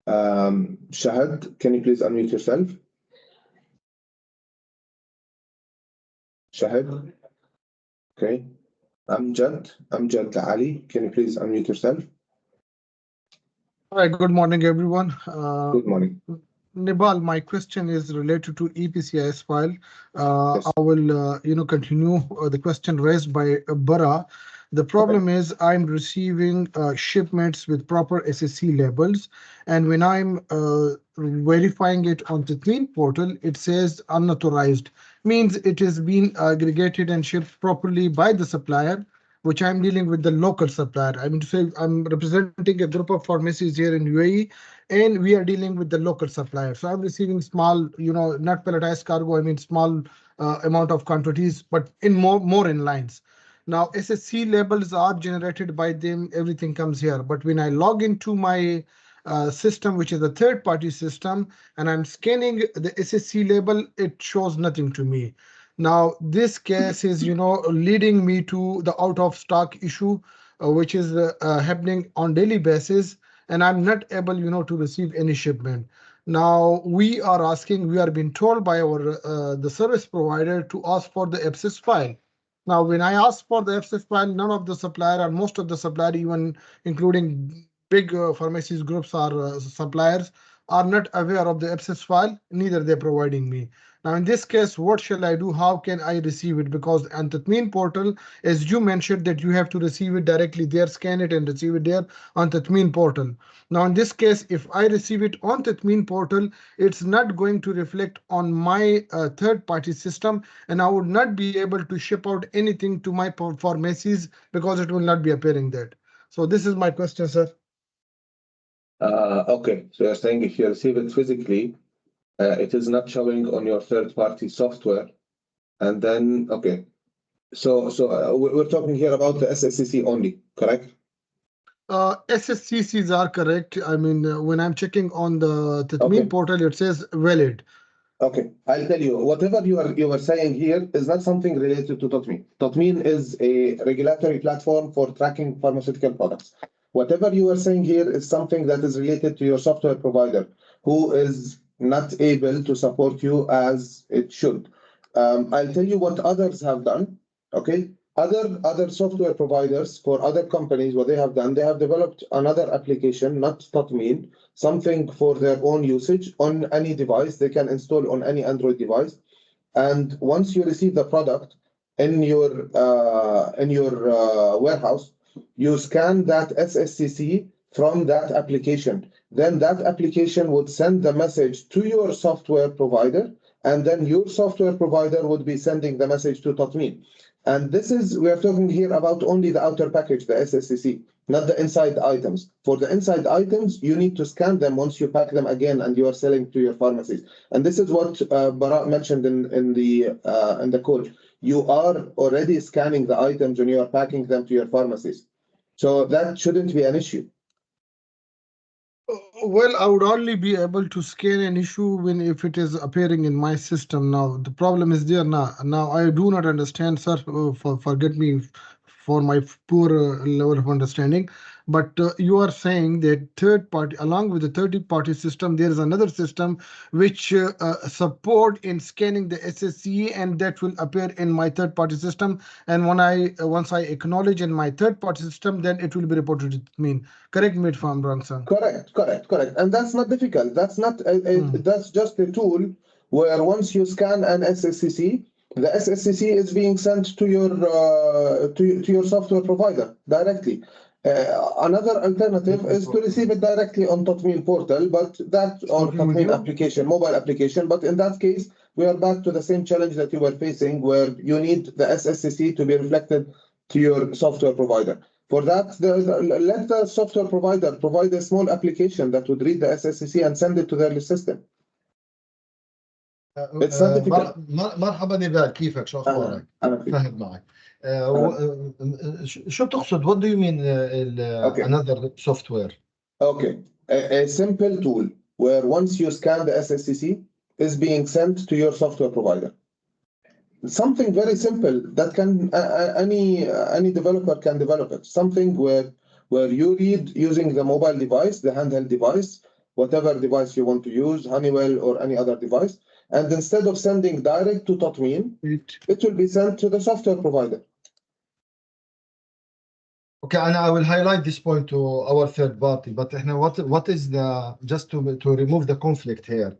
Shahad, can you please unmute yourself? Shahad. Okay. Amjad Ali, can you please unmute yourself? Hi, good morning, everyone. Good morning. Nibal, my question is related to EPCIS file. Yes. I will, continue the question raised by Bara. The problem is I'm receiving shipments with proper SSC labels, and when I'm verifying it on the Tatmeen portal, it says unauthorized. Means it is being aggregated and shipped properly by the supplier, which I'm dealing with the local supplier. I mean to say I'm representing a group of pharmacies here in UAE, and we are dealing with the local supplier. So I'm receiving small, not palletized cargo, I mean small amount of quantities, but in more in lines. Now SSC labels are generated by them, everything comes here. But when I log into my system, which is a third-party system, and I'm scanning the SSC label, it shows nothing to me. Now, this case is, leading me to the out of stock issue, which is happening on daily basis, and I'm not able, to receive any shipment. Now, we are being told by our the service provider to ask for the FSIS file. Now, when I ask for the FSIS file, none of the supplier or most of the supplier, even including big pharmacies groups or suppliers, are not aware of the IPSIS file, neither they're providing me. Now, in this case, what shall I do? How can I receive it? Because on Tatmeen portal, as you mentioned, that you have to receive it directly there, scan it and receive it there on Tatmeen portal. Now, in this case, if I receive it on Tatmeen portal, it's not going to reflect on my third-party system, and I would not be able to ship out anything to my pharmacies because it will not be appearing there. So this is my question, sir. Okay, so you're saying if you receive it physically, it is not showing on your third-party software, and then okay, so we're talking here about the SSCC only, correct? SSCCs are correct. I mean, when I'm checking on the Tatmeen portal, it says valid. Okay, I'll tell you, whatever you were saying here is not something related to Tatmeen. Tatmeen is a regulatory platform for tracking pharmaceutical products. Whatever you are saying here is something that is related to your software provider, who is not able to support you as it should. I'll tell you what others have done. Okay, other software providers for other companies, what they have done, they have developed another application, not Tatmeen, something for their own usage on any device. They can install on any Android device. And once you receive the product in your warehouse, you scan that SSCC from that application. Then that application would send the message to your software provider, and then your software provider would be sending the message to Tatmeen. And this is, we are talking here about only the outer package, the SSCC, not the inside items. For the inside items, you need to scan them once you pack them again and you are selling to your pharmacies. And this is what Barak mentioned in the call. You are already scanning the items when you are packing them to your pharmacies. So that shouldn't be an issue. Well, I would only be able to scan an issue when if it is appearing in my system. Now, the problem is there now. Now, I do not understand, sir, forget me for my poor level of understanding. But you are saying that third party, along with the third-party system, there is another system which support in scanning the SSCE, and that will appear in my third-party system. And when once I acknowledge in my third-party system, then it will be reported to me. Correct me if I'm wrong, sir. Correct. And that's not difficult. That's not. That's just a tool where once you scan an SSCC, the SSCC is being sent to your software provider directly. Another alternative is to receive it directly on Tatmeen portal, but that or Tatmeen application, mobile application. But in that case, we are back to the same challenge that you were facing, where you need the SSCC to be reflected to your software provider. For that, let the software provider provide a small application that would read the SSCC and send it to their system. It's not difficult. مرحبا نبال، كيفك؟ شو اخبارك؟ فهد معك. شو بتقصد؟ What do you mean another software? Okay, a simple tool where once you scan the SSCC is being sent to your software provider. Something very simple that can any developer can develop it. Something where you read using the mobile device, the handheld device, whatever device you want to use, Honeywell or any other device, and instead of sending direct to Tatmeen, it will be sent to the software provider. Okay, and I will highlight this point to our third party. But what is the, just to remove the conflict here?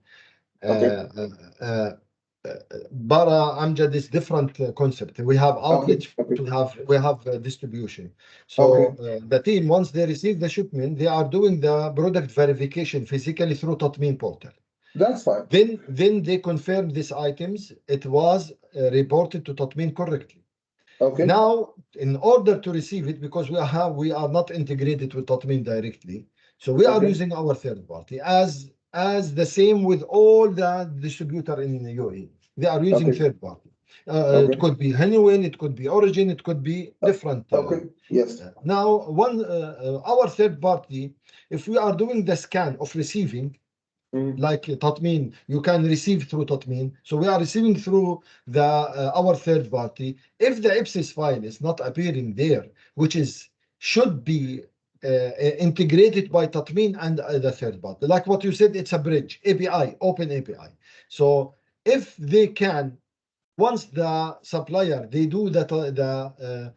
Bara Amjad is different concept. We have outlet, we have distribution. So the team, once they receive the shipment, they are doing the product verification physically through Tatmeen portal. That's fine. Then they confirm these items. It was reported to Tatmeen correctly. Okay. Now, in order to receive it, because we are not integrated with Tatmeen directly, so we are using our third party as the same with all the distributor in the UAE. They are using third party. It could be Honeywell, it could be Origin, it could be different. Yes. Now, our third party, if we are doing the scan of receiving, like Tatmeen, you can receive through Tatmeen. So we are receiving through our third party. If the IPSIS file is not appearing there, which should be integrated by Tatmeen and the third party, like what you said, it's a bridge, API, open API. So if they can, once the supplier, they do the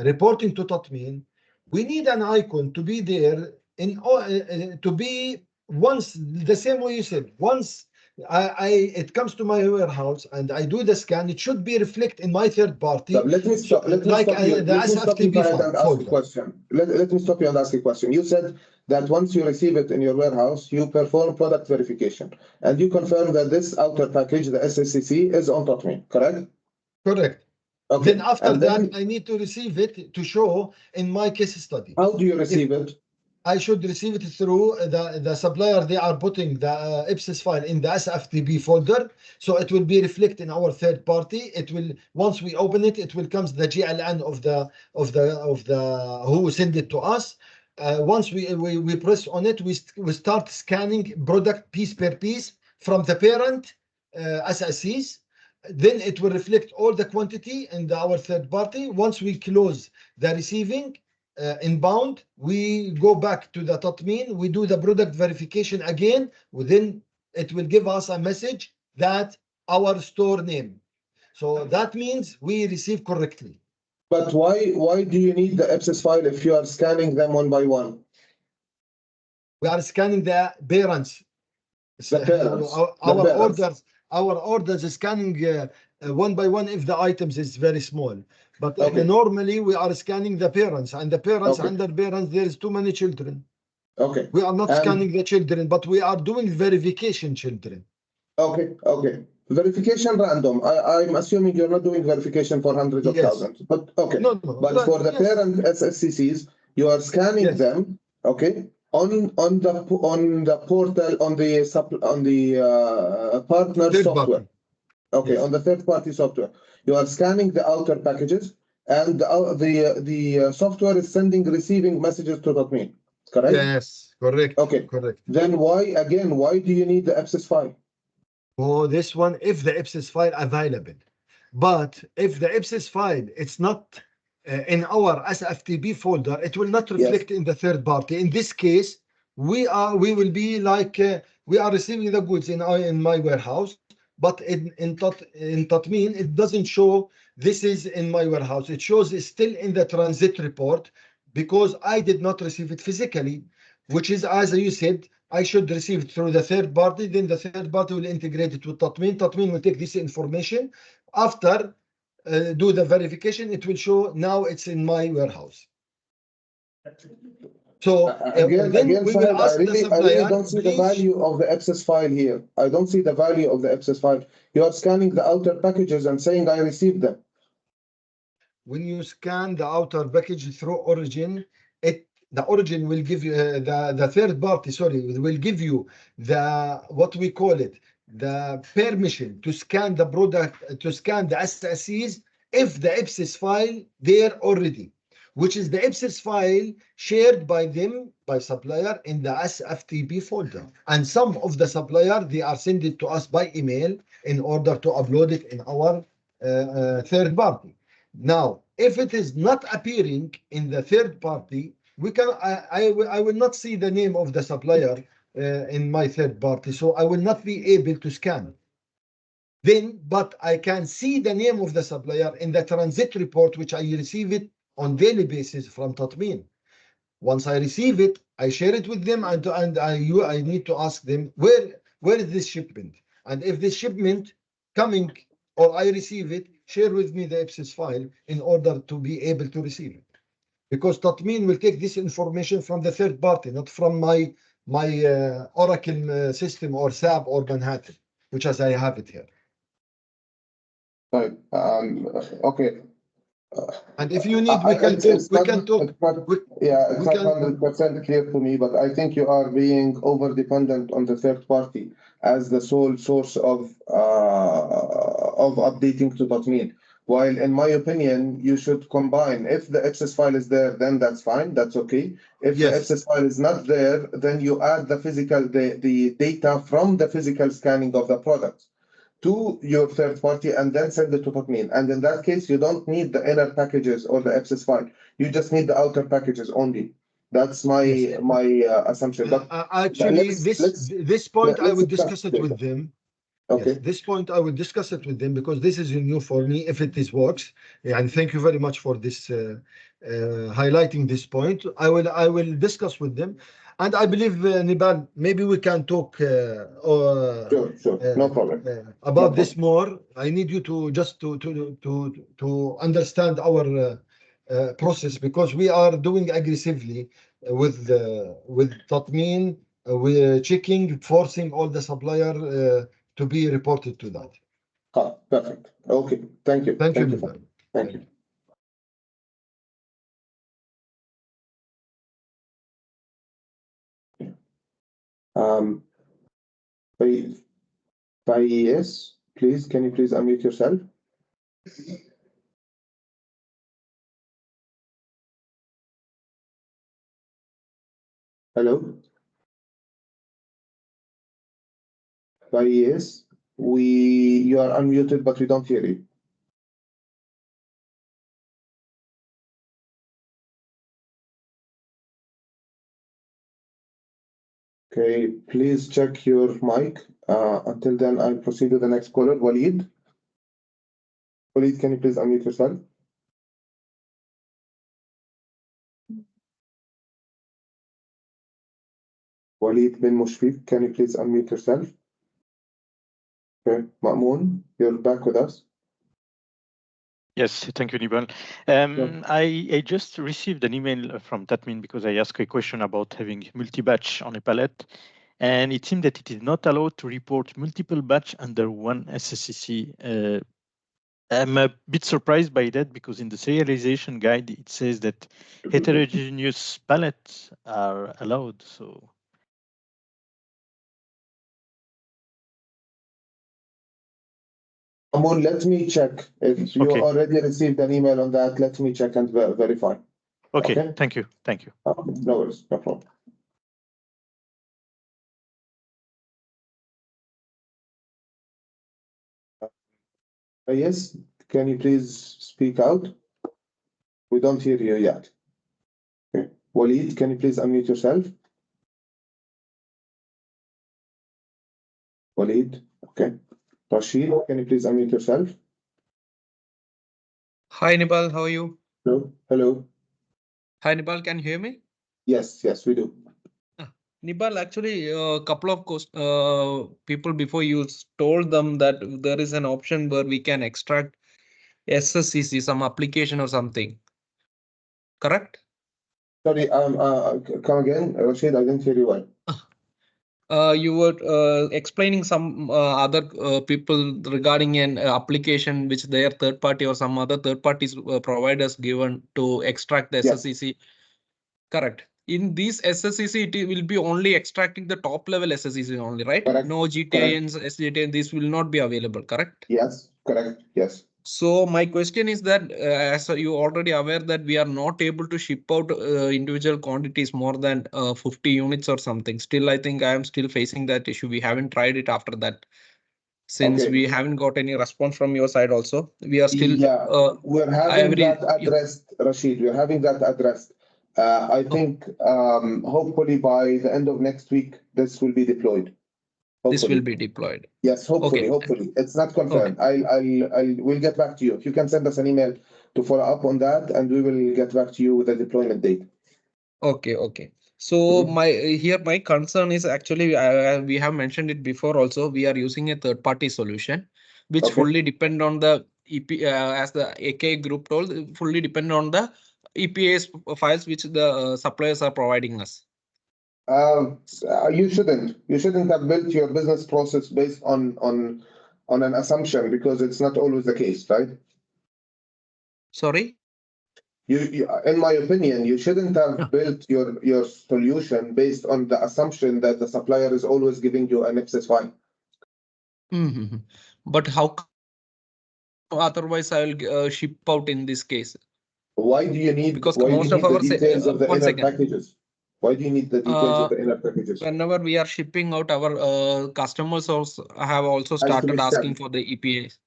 reporting to Tatmeen, we need an icon to be there to be once the same way you said, once it comes to my warehouse and I do the scan, it should be reflect in my third party. So let me stop. Let me like stop you. the Let me stop you SFTP and ask a folder. question. Let me stop you and ask a question. You said that once you receive it in your warehouse, you perform product verification, and you confirm that this outer package, the SSCC, is on Tatmeen, correct? Correct. Okay. Then after And that, then I need to receive it to show in my case study. how do you receive it? I should receive it through the supplier. They are putting the IPSIS file in the SFTP folder, so it will be reflected in our third party. It will, once we open it, it will come the GLN of the who send it to us. Once we press on it, we start scanning product piece per piece from the parent SSCs. Then it will reflect all the quantity in our third party. Once we close the receiving inbound, we go back to the Tatmeen, we do the product verification again, then it will give us a message that our store name. So that means we receive correctly. But why do you need the IPSIS file if you are scanning them one by one? We are scanning the parents. The parents. Our orders is scanning one by one if the items is very small. But Okay. normally we are scanning the parents, and the parents, Okay. under parents, there is too many children. Okay. We are not scanning the children, but we are doing verification children. Okay. Verification random. I'm assuming you're not doing verification for hundreds of Yes. thousands. But okay. No. But for the Yes. parent SSCCs, you are scanning Yes. them, okay, on the portal on the partner Third software. party. Okay, Yes. on the third party software. You are scanning the outer packages, and the software is receiving messages to Tatmeen, correct? Yes, correct. Okay. Correct. Then why do you need the IPSIS file? For this one, if the IPSIS file available, but if the IPSIS file it's not in our SFTP folder, it will not reflect in the third party. In this case, we will be like we are receiving the goods in my warehouse, but in Tatmeen it doesn't show this is in my warehouse. It shows it's still in the transit report because I did not receive it physically, which is, as you said, I should receive it through the third party. Then the third party will integrate it with Tatmeen. Tatmeen will take this information. After do the verification, it will show now it's in my warehouse. So Again, we will Fahad, ask the I supplier, really don't see the value of the IPSIS file here. I don't see the value of the IPSIS file. You are scanning the outer packages and saying I received them. When you scan the outer package through origin, the origin will give you the third party, will give you the what we call it, the permission to scan the product, to scan the SSCs if the IPSIS file there already, which is the IPSIS file shared by them, by supplier, in the SFTP folder. And some of the supplier, they are sent it to us by email in order to upload it in our third party. Now, if it is not appearing in the third party, I will not see the name of the supplier in my third party, so I will not be able to scan. Then, but I can see the name of the supplier in the transit report, which I receive it on daily basis from Tatmeen. Once I receive it, I share it with them, and I need to ask them where is this shipment, and if this shipment coming or I receive it, share with me the IPSIS file in order to be able to receive it, because Tatmeen will take this information from the third party, not from my Oracle system or SAP or Manhattan, which as I have it here. Right. Okay. And if you need, we can talk. We can talk. It's not 100% clear to me, but I think you are being over dependent on the third party as the sole source of updating to Tatmeen. While in my opinion, you should combine. If the IPSIS file is there, then that's fine. That's okay. If the IPSIS file is not there, then you add the data from the physical scanning of the product to your third party and then send it to Tatmeen. And in that case, you don't need the inner packages or the IPSIS file. You just need the outer packages only. That's my assumption. But actually, this point I will discuss it with them. Okay. Yes, this point I will discuss it with them because this is new for me. If it works, and thank you very much for this highlighting this point. I will discuss with them. And I believe, Nibal, maybe we can talk Sure, no problem. About this more. I need you to just to understand our process, because we are doing aggressively with Tatmeen. We're checking, forcing all the supplier to be reported to that. Perfect. Okay. Thank you. Thank you, Nibal. Thank you. Yes, please, can you please unmute yourself? Hello? Yes, you are unmuted, but we don't hear you. Okay, please check your mic. Until then, I'll proceed to the next caller, Waleed. Waleed, can you please unmute yourself? Waleed bin Mushfiq, can you please unmute yourself? Okay, Ma'moon, you're back with us. Yes, thank you, Nibal. I just received an email from Tatmeen because I asked a question about having multi-batch on a pallet, and it seemed that it is not allowed to report multiple batch under one SSCC. I'm a bit surprised by that because in the serialization guide it says that heterogeneous pallets are allowed. So. Ma'moon, let me check. If you already received an email on that, let me check and verify. Okay, thank you. Thank you. No worries, no problem. Yes, can you please speak out? We don't hear you yet. Okay. Waleed, can you please unmute yourself? Waleed, okay. Rashid, can you please unmute yourself? Hi, Nibal, how are you? Hello, hello. Hi, Nibal, can you hear me? Yes, we do. Nibal, actually, a couple of people before you told them that there is an option where we can extract SSCC, some application or something. Correct? Sorry, come again, Rashid, I didn't hear you well. You were explaining some other people regarding an application which their third party or some other third parties providers given to extract the SSCC. Correct. In these SSCC, it will be only extracting the top level SSCC only, right? Correct. No GTINs, SGTINs, this will not be available, correct? Yes, correct. Yes. So my question is that, as you already aware that we are not able to ship out individual quantities more than 50 units or something. Still, I think I am still facing that issue. We haven't tried it after that. Since we haven't got any response from your side also, we are still. We're having that addressed, Rashid. We're having that addressed. I think hopefully by the end of next week, this will be deployed. Hopefully. This will be deployed. Yes, hopefully. It's not confirmed. We'll get back to you. If you can send us an email to follow up on that, and we will get back to you with a deployment date. Okay. So my concern is actually we have mentioned it before also. We are using a third party solution, which fully depend on the EP as the AK group told, fully depend on the EPA's files which the suppliers are providing us. You shouldn't have built your business process based on an assumption, because it's not always the case, right? Sorry? You, in my opinion, you shouldn't have built your solution based on the assumption that the supplier is always giving you an IPSIS file. But how otherwise I will ship out in this case? Why do you need? Because why most do you of need our the details of the inner packages? Why do you need the details of the inner packages? Whenever we are shipping out, our customers also have started asking for the EPAs.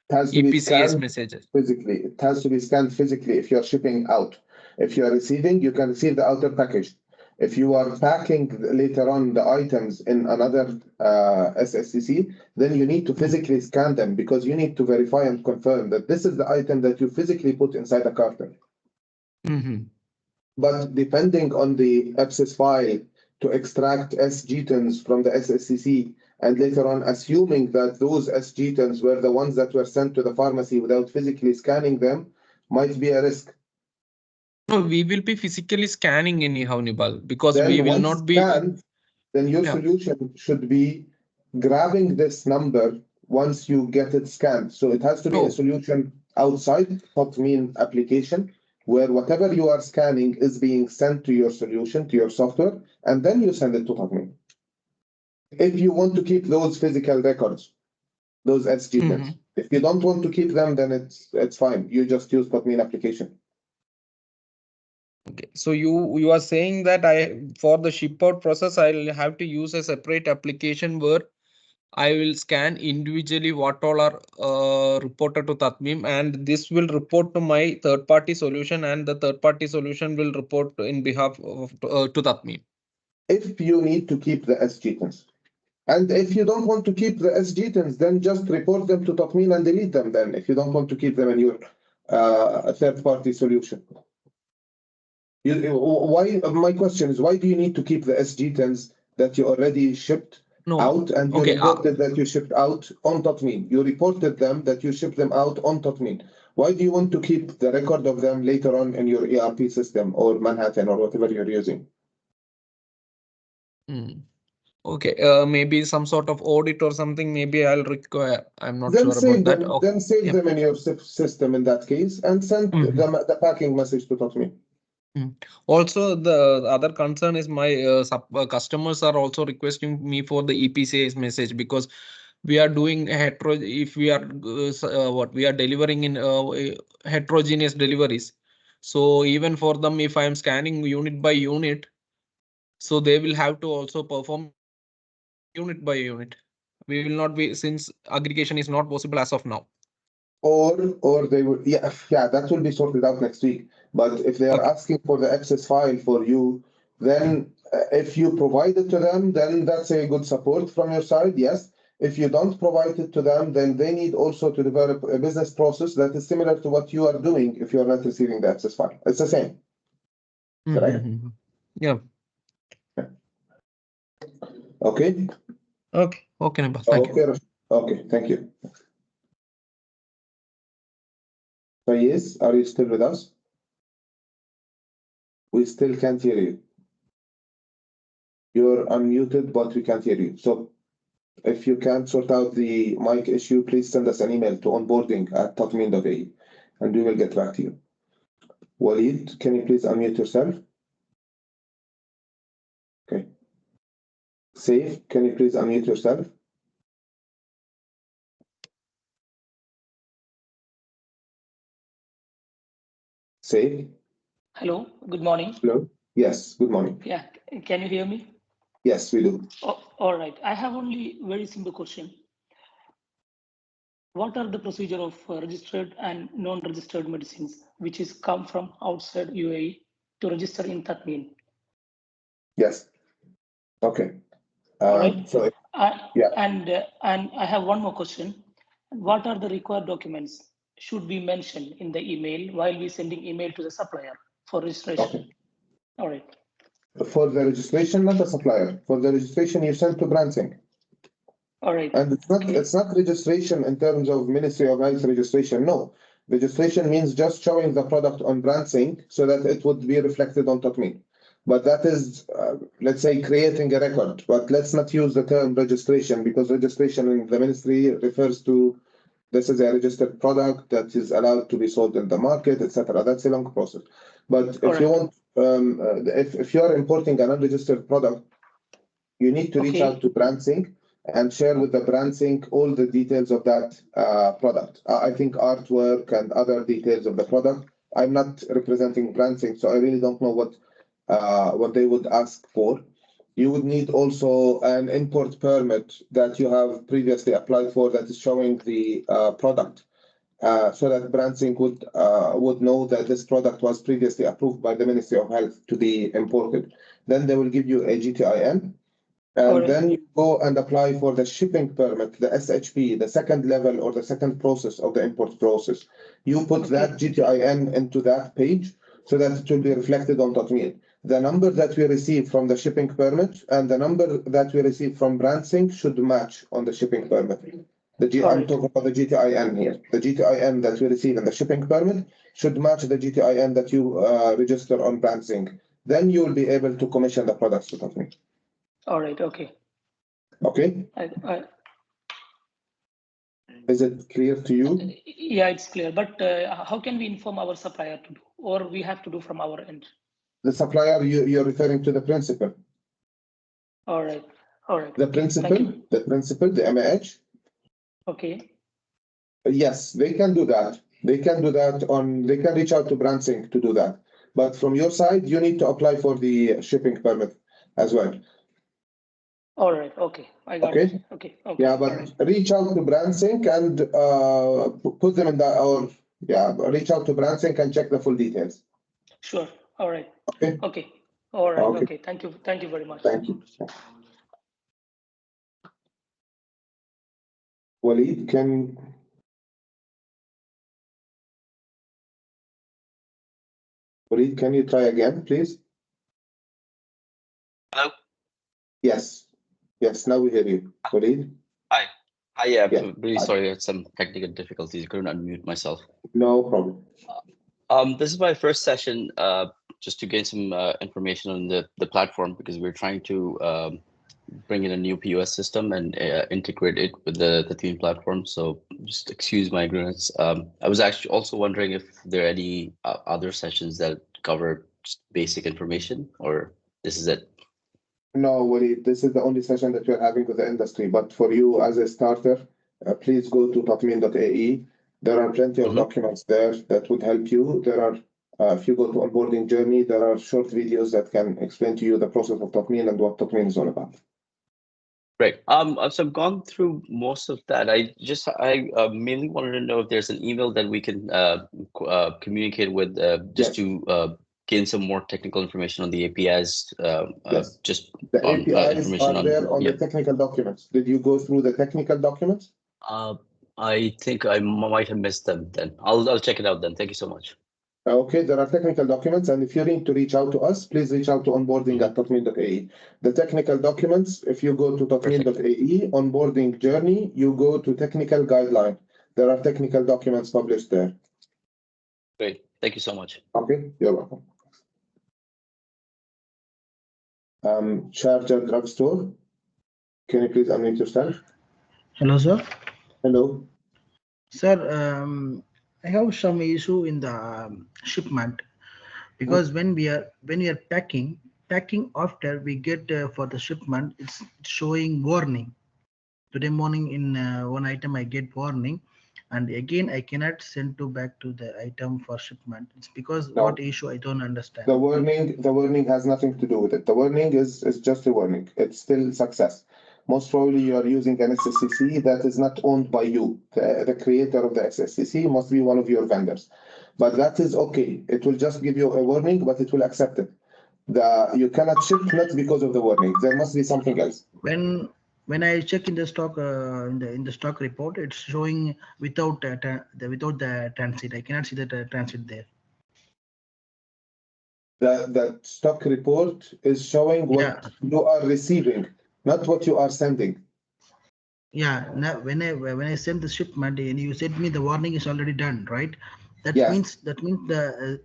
It has to be EPCS scanned messages. physically. It has to be scanned physically if you're shipping out. If you are receiving, you can receive the outer package. If you are packing later on the items in another SSCC, then you need to physically scan them, because you need to verify and confirm that this is the item that you physically put inside the carton. But depending on the IPSIS file to extract SGTONs from the SSCC and later on assuming that those SGTONs were the ones that were sent to the pharmacy without physically scanning them might be a risk. No, we will be physically scanning anyhow, Nibal, because Then we will once not be. scanned, then your solution should be grabbing this number once you get it scanned. So it has to be a solution outside Tatmeen application where whatever you are scanning is being sent to your solution, to your software, and then you send it to Tatmeen. If you want to keep those physical records, those SGTONs, if you don't want to keep them, then it's fine. You just use Tatmeen application. Okay, so you are saying that for the ship out process, I'll have to use a separate application where I will scan individually what all are reported to Tatmeen, and this will report to my third-party solution, and the third-party solution will report in behalf of to Tatmeen. If you need to keep the SGTONs. And if you don't want to keep the SGTONs, then just report them to Tatmeen and delete them then, if you don't want to keep them in your third-party solution. My question is, why do you need to keep the SGTONs that you already shipped out and you reported that you shipped out on Tatmeen? You reported them that you shipped them out on Tatmeen. Why do you want to keep the record of them later on in your ERP system or Manhattan or whatever you're using? Okay, maybe some sort of audit or something. Maybe I'll require. I'm not sure about that. Okay. Then save them in your system in that case and send the packing message to Tatmeen. Also, the other concern is my customers are also requesting me for the EPCS message because we are doing if we are we are delivering in heterogeneous deliveries. So even for them, if I am scanning unit by unit, so they will have to also perform unit by unit. We will not be, since aggregation is not possible as of now. Or they will, that will be sorted out next week. But if they are asking for the access file for you, then if you provide it to them, then that's a good support from your side, yes. If you don't provide it to them, then they need also to develop a business process that is similar to what you are doing if you are not receiving the access file. It's the same. Correct? Yeah. Okay. Okay. Okay, Nibal. Thank you. Okay. Thank you. Faiz, are you still with us? We still can't hear you. You're unmuted, but we can't hear you. So if you can't sort out the mic issue, please send us an email to onboarding@tatmeen.ae and we will get back to you. Walid, can you please unmute yourself? Okay. Saif, can you please unmute yourself? Saif? Hello, good morning. Hello? Yes, good morning. Yeah, can you hear me? Yes, we do. Oh, all right, I have only very simple question. What are the procedure of registered and non-registered medicines which is come from outside UAE to register in Tatmeen? Yes. Okay. All right. So, And I have one more question. What are the required documents should be mentioned in the email while we sending email to the supplier for registration? Okay. All right. For the registration, not the supplier. For the registration, you send to Branching. All right. And it's not registration in terms of Ministry of Health registration. No. Registration means just showing the product on Branching so that it would be reflected on Tatmeen. But that is, let's say, creating a record. But let's not use the term registration because registration in the ministry refers to this is a registered product that is allowed to be sold in the market, etc. That's a long process. But if you want, if you are importing an unregistered product, you need to reach out to Branching and share with the Branching all the details of that product. I think artwork and other details of the product. I'm not representing Branching, so I really don't know what they would ask for. You would need also an import permit that you have previously applied for that is showing the product, so that Branching would know that this product was previously approved by the Ministry of Health to be imported. Then they will give you a GTIN, and then you go and apply for the shipping permit, the SHP, the second level or the second process of the import process. You put that GTIN into that page so that it will be reflected on Tatmeen. the number that we receive from the shipping permit and the number that we receive from branching should match on the shipping permit. I'm talking about the GTIN here. The GTIN that we receive in the shipping permit should match the GTIN that you register on branching. Then you will be able to commission the products to Tatmeen. All right. Okay. Okay. Is it clear to you? Yeah, it's clear. But how can we inform our supplier to do, or we have to do from our end? The supplier, you're referring to the principal. All right. All right. The principal, the MAH. Okay. Yes, they can do that. They can do that they can reach out to branching to do that. But from your side, you need to apply for the shipping permit as well. All right. Okay. I got it. Okay. Okay. Yeah, but reach out to branching and put them in that, or reach out to branching and check the full details. Sure. All right. Okay. Okay. All right. Okay. Thank you. Thank you very much. Thank you. Waleed, can you try again, please? Hello? Yes. Yes, now we hear you. Waleed? Hi. Yeah, I'm really sorry, I had some technical difficulties. I couldn't unmute myself. No problem. This is my first session, just to gain some information on the platform, because we're trying to bring in a new POS system and integrate it with the Tatmeen platform. So just excuse my ignorance. I was actually also wondering if there are any other sessions that cover just basic information, or this is it? No, Waleed, this is the only session that we're having with the industry. But for you as a starter, please go to tatmeen.ae. There are plenty of documents there that would help you. There are, if you go to onboarding journey, there are short videos that can explain to you the process of Tatmeen and what Tatmeen is all about. Great. So I've gone through most of that. I mainly wanted to know if there's an email that we can communicate with just to gain some more technical information on the APIs. Yes. Just the on, APIs information are there on the technical documents. Did you go through the technical documents? I think I might have missed them then. I'll check it out then. Thank you so much. Okay, there are technical documents, and if you need to reach out to us, please reach out to onboarding at tatmeen.ae. The technical documents, if you go to tatmeen.ae, onboarding journey, you go to technical guideline. There are technical documents published there. Great, thank you so much. Okay, you're welcome. Sharjah Drugstore, can you please unmute yourself? Hello, sir. Hello. Sir, I have some issue in the shipment, because when we are packing after we get for the shipment, it's showing warning. Today morning in one item I get warning, and again I cannot send back to the item for shipment. It's because what issue I don't understand. The warning has nothing to do with it. The warning is just a warning. It's still success. Most probably you are using an SSCC that is not owned by you. The creator of the SSCC must be one of your vendors. But that is okay. It will just give you a warning, but it will accept it. You cannot ship not because of the warning. There must be something else. When I check in the stock in the stock report, it's showing without the transit. I cannot see the transit there. The stock report is showing what you are receiving, not what you are sending. Yeah. Now, when I send the shipment and you said me the warning is already done, right? That means the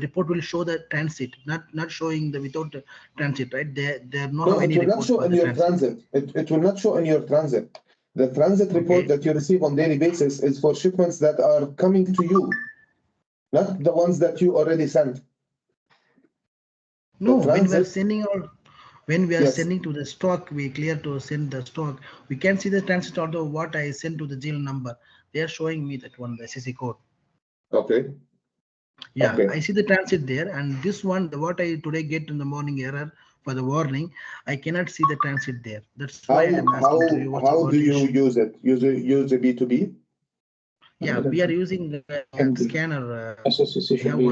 report will show the transit, not showing the without the transit, right? There no it will not show in your transit. It will not show in your transit. The transit report that you receive on daily basis is for shipments that are coming to you, not the ones that you already sent. No, when we are sending sending to the stock, we clear to send the stock. We can see the transit order what I sent to the GL number. They are showing me that one, the SSC code. Okay. Yeah, I see the transit there, and this one, what I today get in the morning error for the warning, I cannot see the transit there. That's why I'm asking to you. How do you use it? Use a B2B? Yeah, we are using the scanner. SSCC should be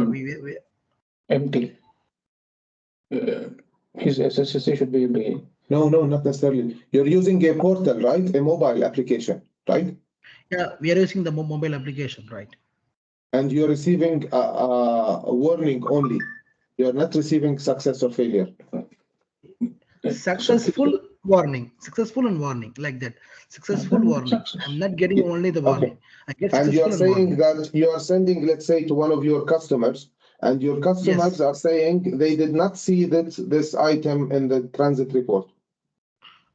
empty. His SSCC should be empty. No, not necessarily. You're using a portal, right? A mobile application, right? Yeah, we are using the mobile application, right? And you're receiving a warning only. You're not receiving success or failure. Successful warning, successful and warning, like that. Successful warning. I'm not getting only the warning. I get And you are successful and saying warning. that you are sending, let's say, to one of your customers, and your customers are saying they did not see this item in the transit report.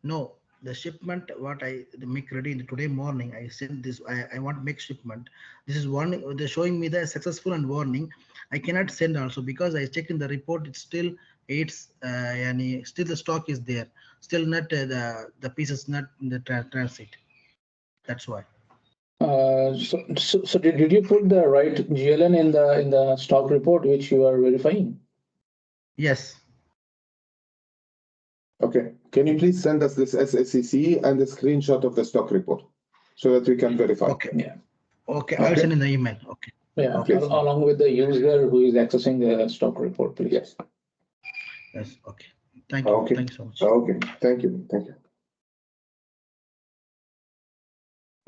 No, the shipment what I make ready in today morning, I send this. I want to make shipment. This is warning. They're showing me the successful and warning. I cannot send also because I checked in the report. It's and still the stock is there. Still not the piece is not in the transit. That's why. So did you put the right GLN in the stock report which you are verifying? Yes. Okay. Can you please send us this SSCC and a screenshot of the stock report so that we can verify? Okay. Yeah. Okay. I'll send in the email. Okay. Yeah. Okay. Along with the user who is accessing the stock report, please. Yes. Yes. Okay. Thank you. Okay. Thank you so much. Okay. Thank you. Thank you.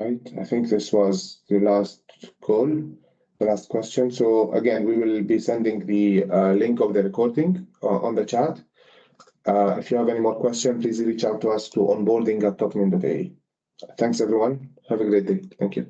Right. I think this was the last call, the last question. So again, we will be sending the link of the recording on the chat. If you have any more questions, please reach out to us to onboarding@tatmeen.ae. Thanks, everyone. Have a great day. Thank you.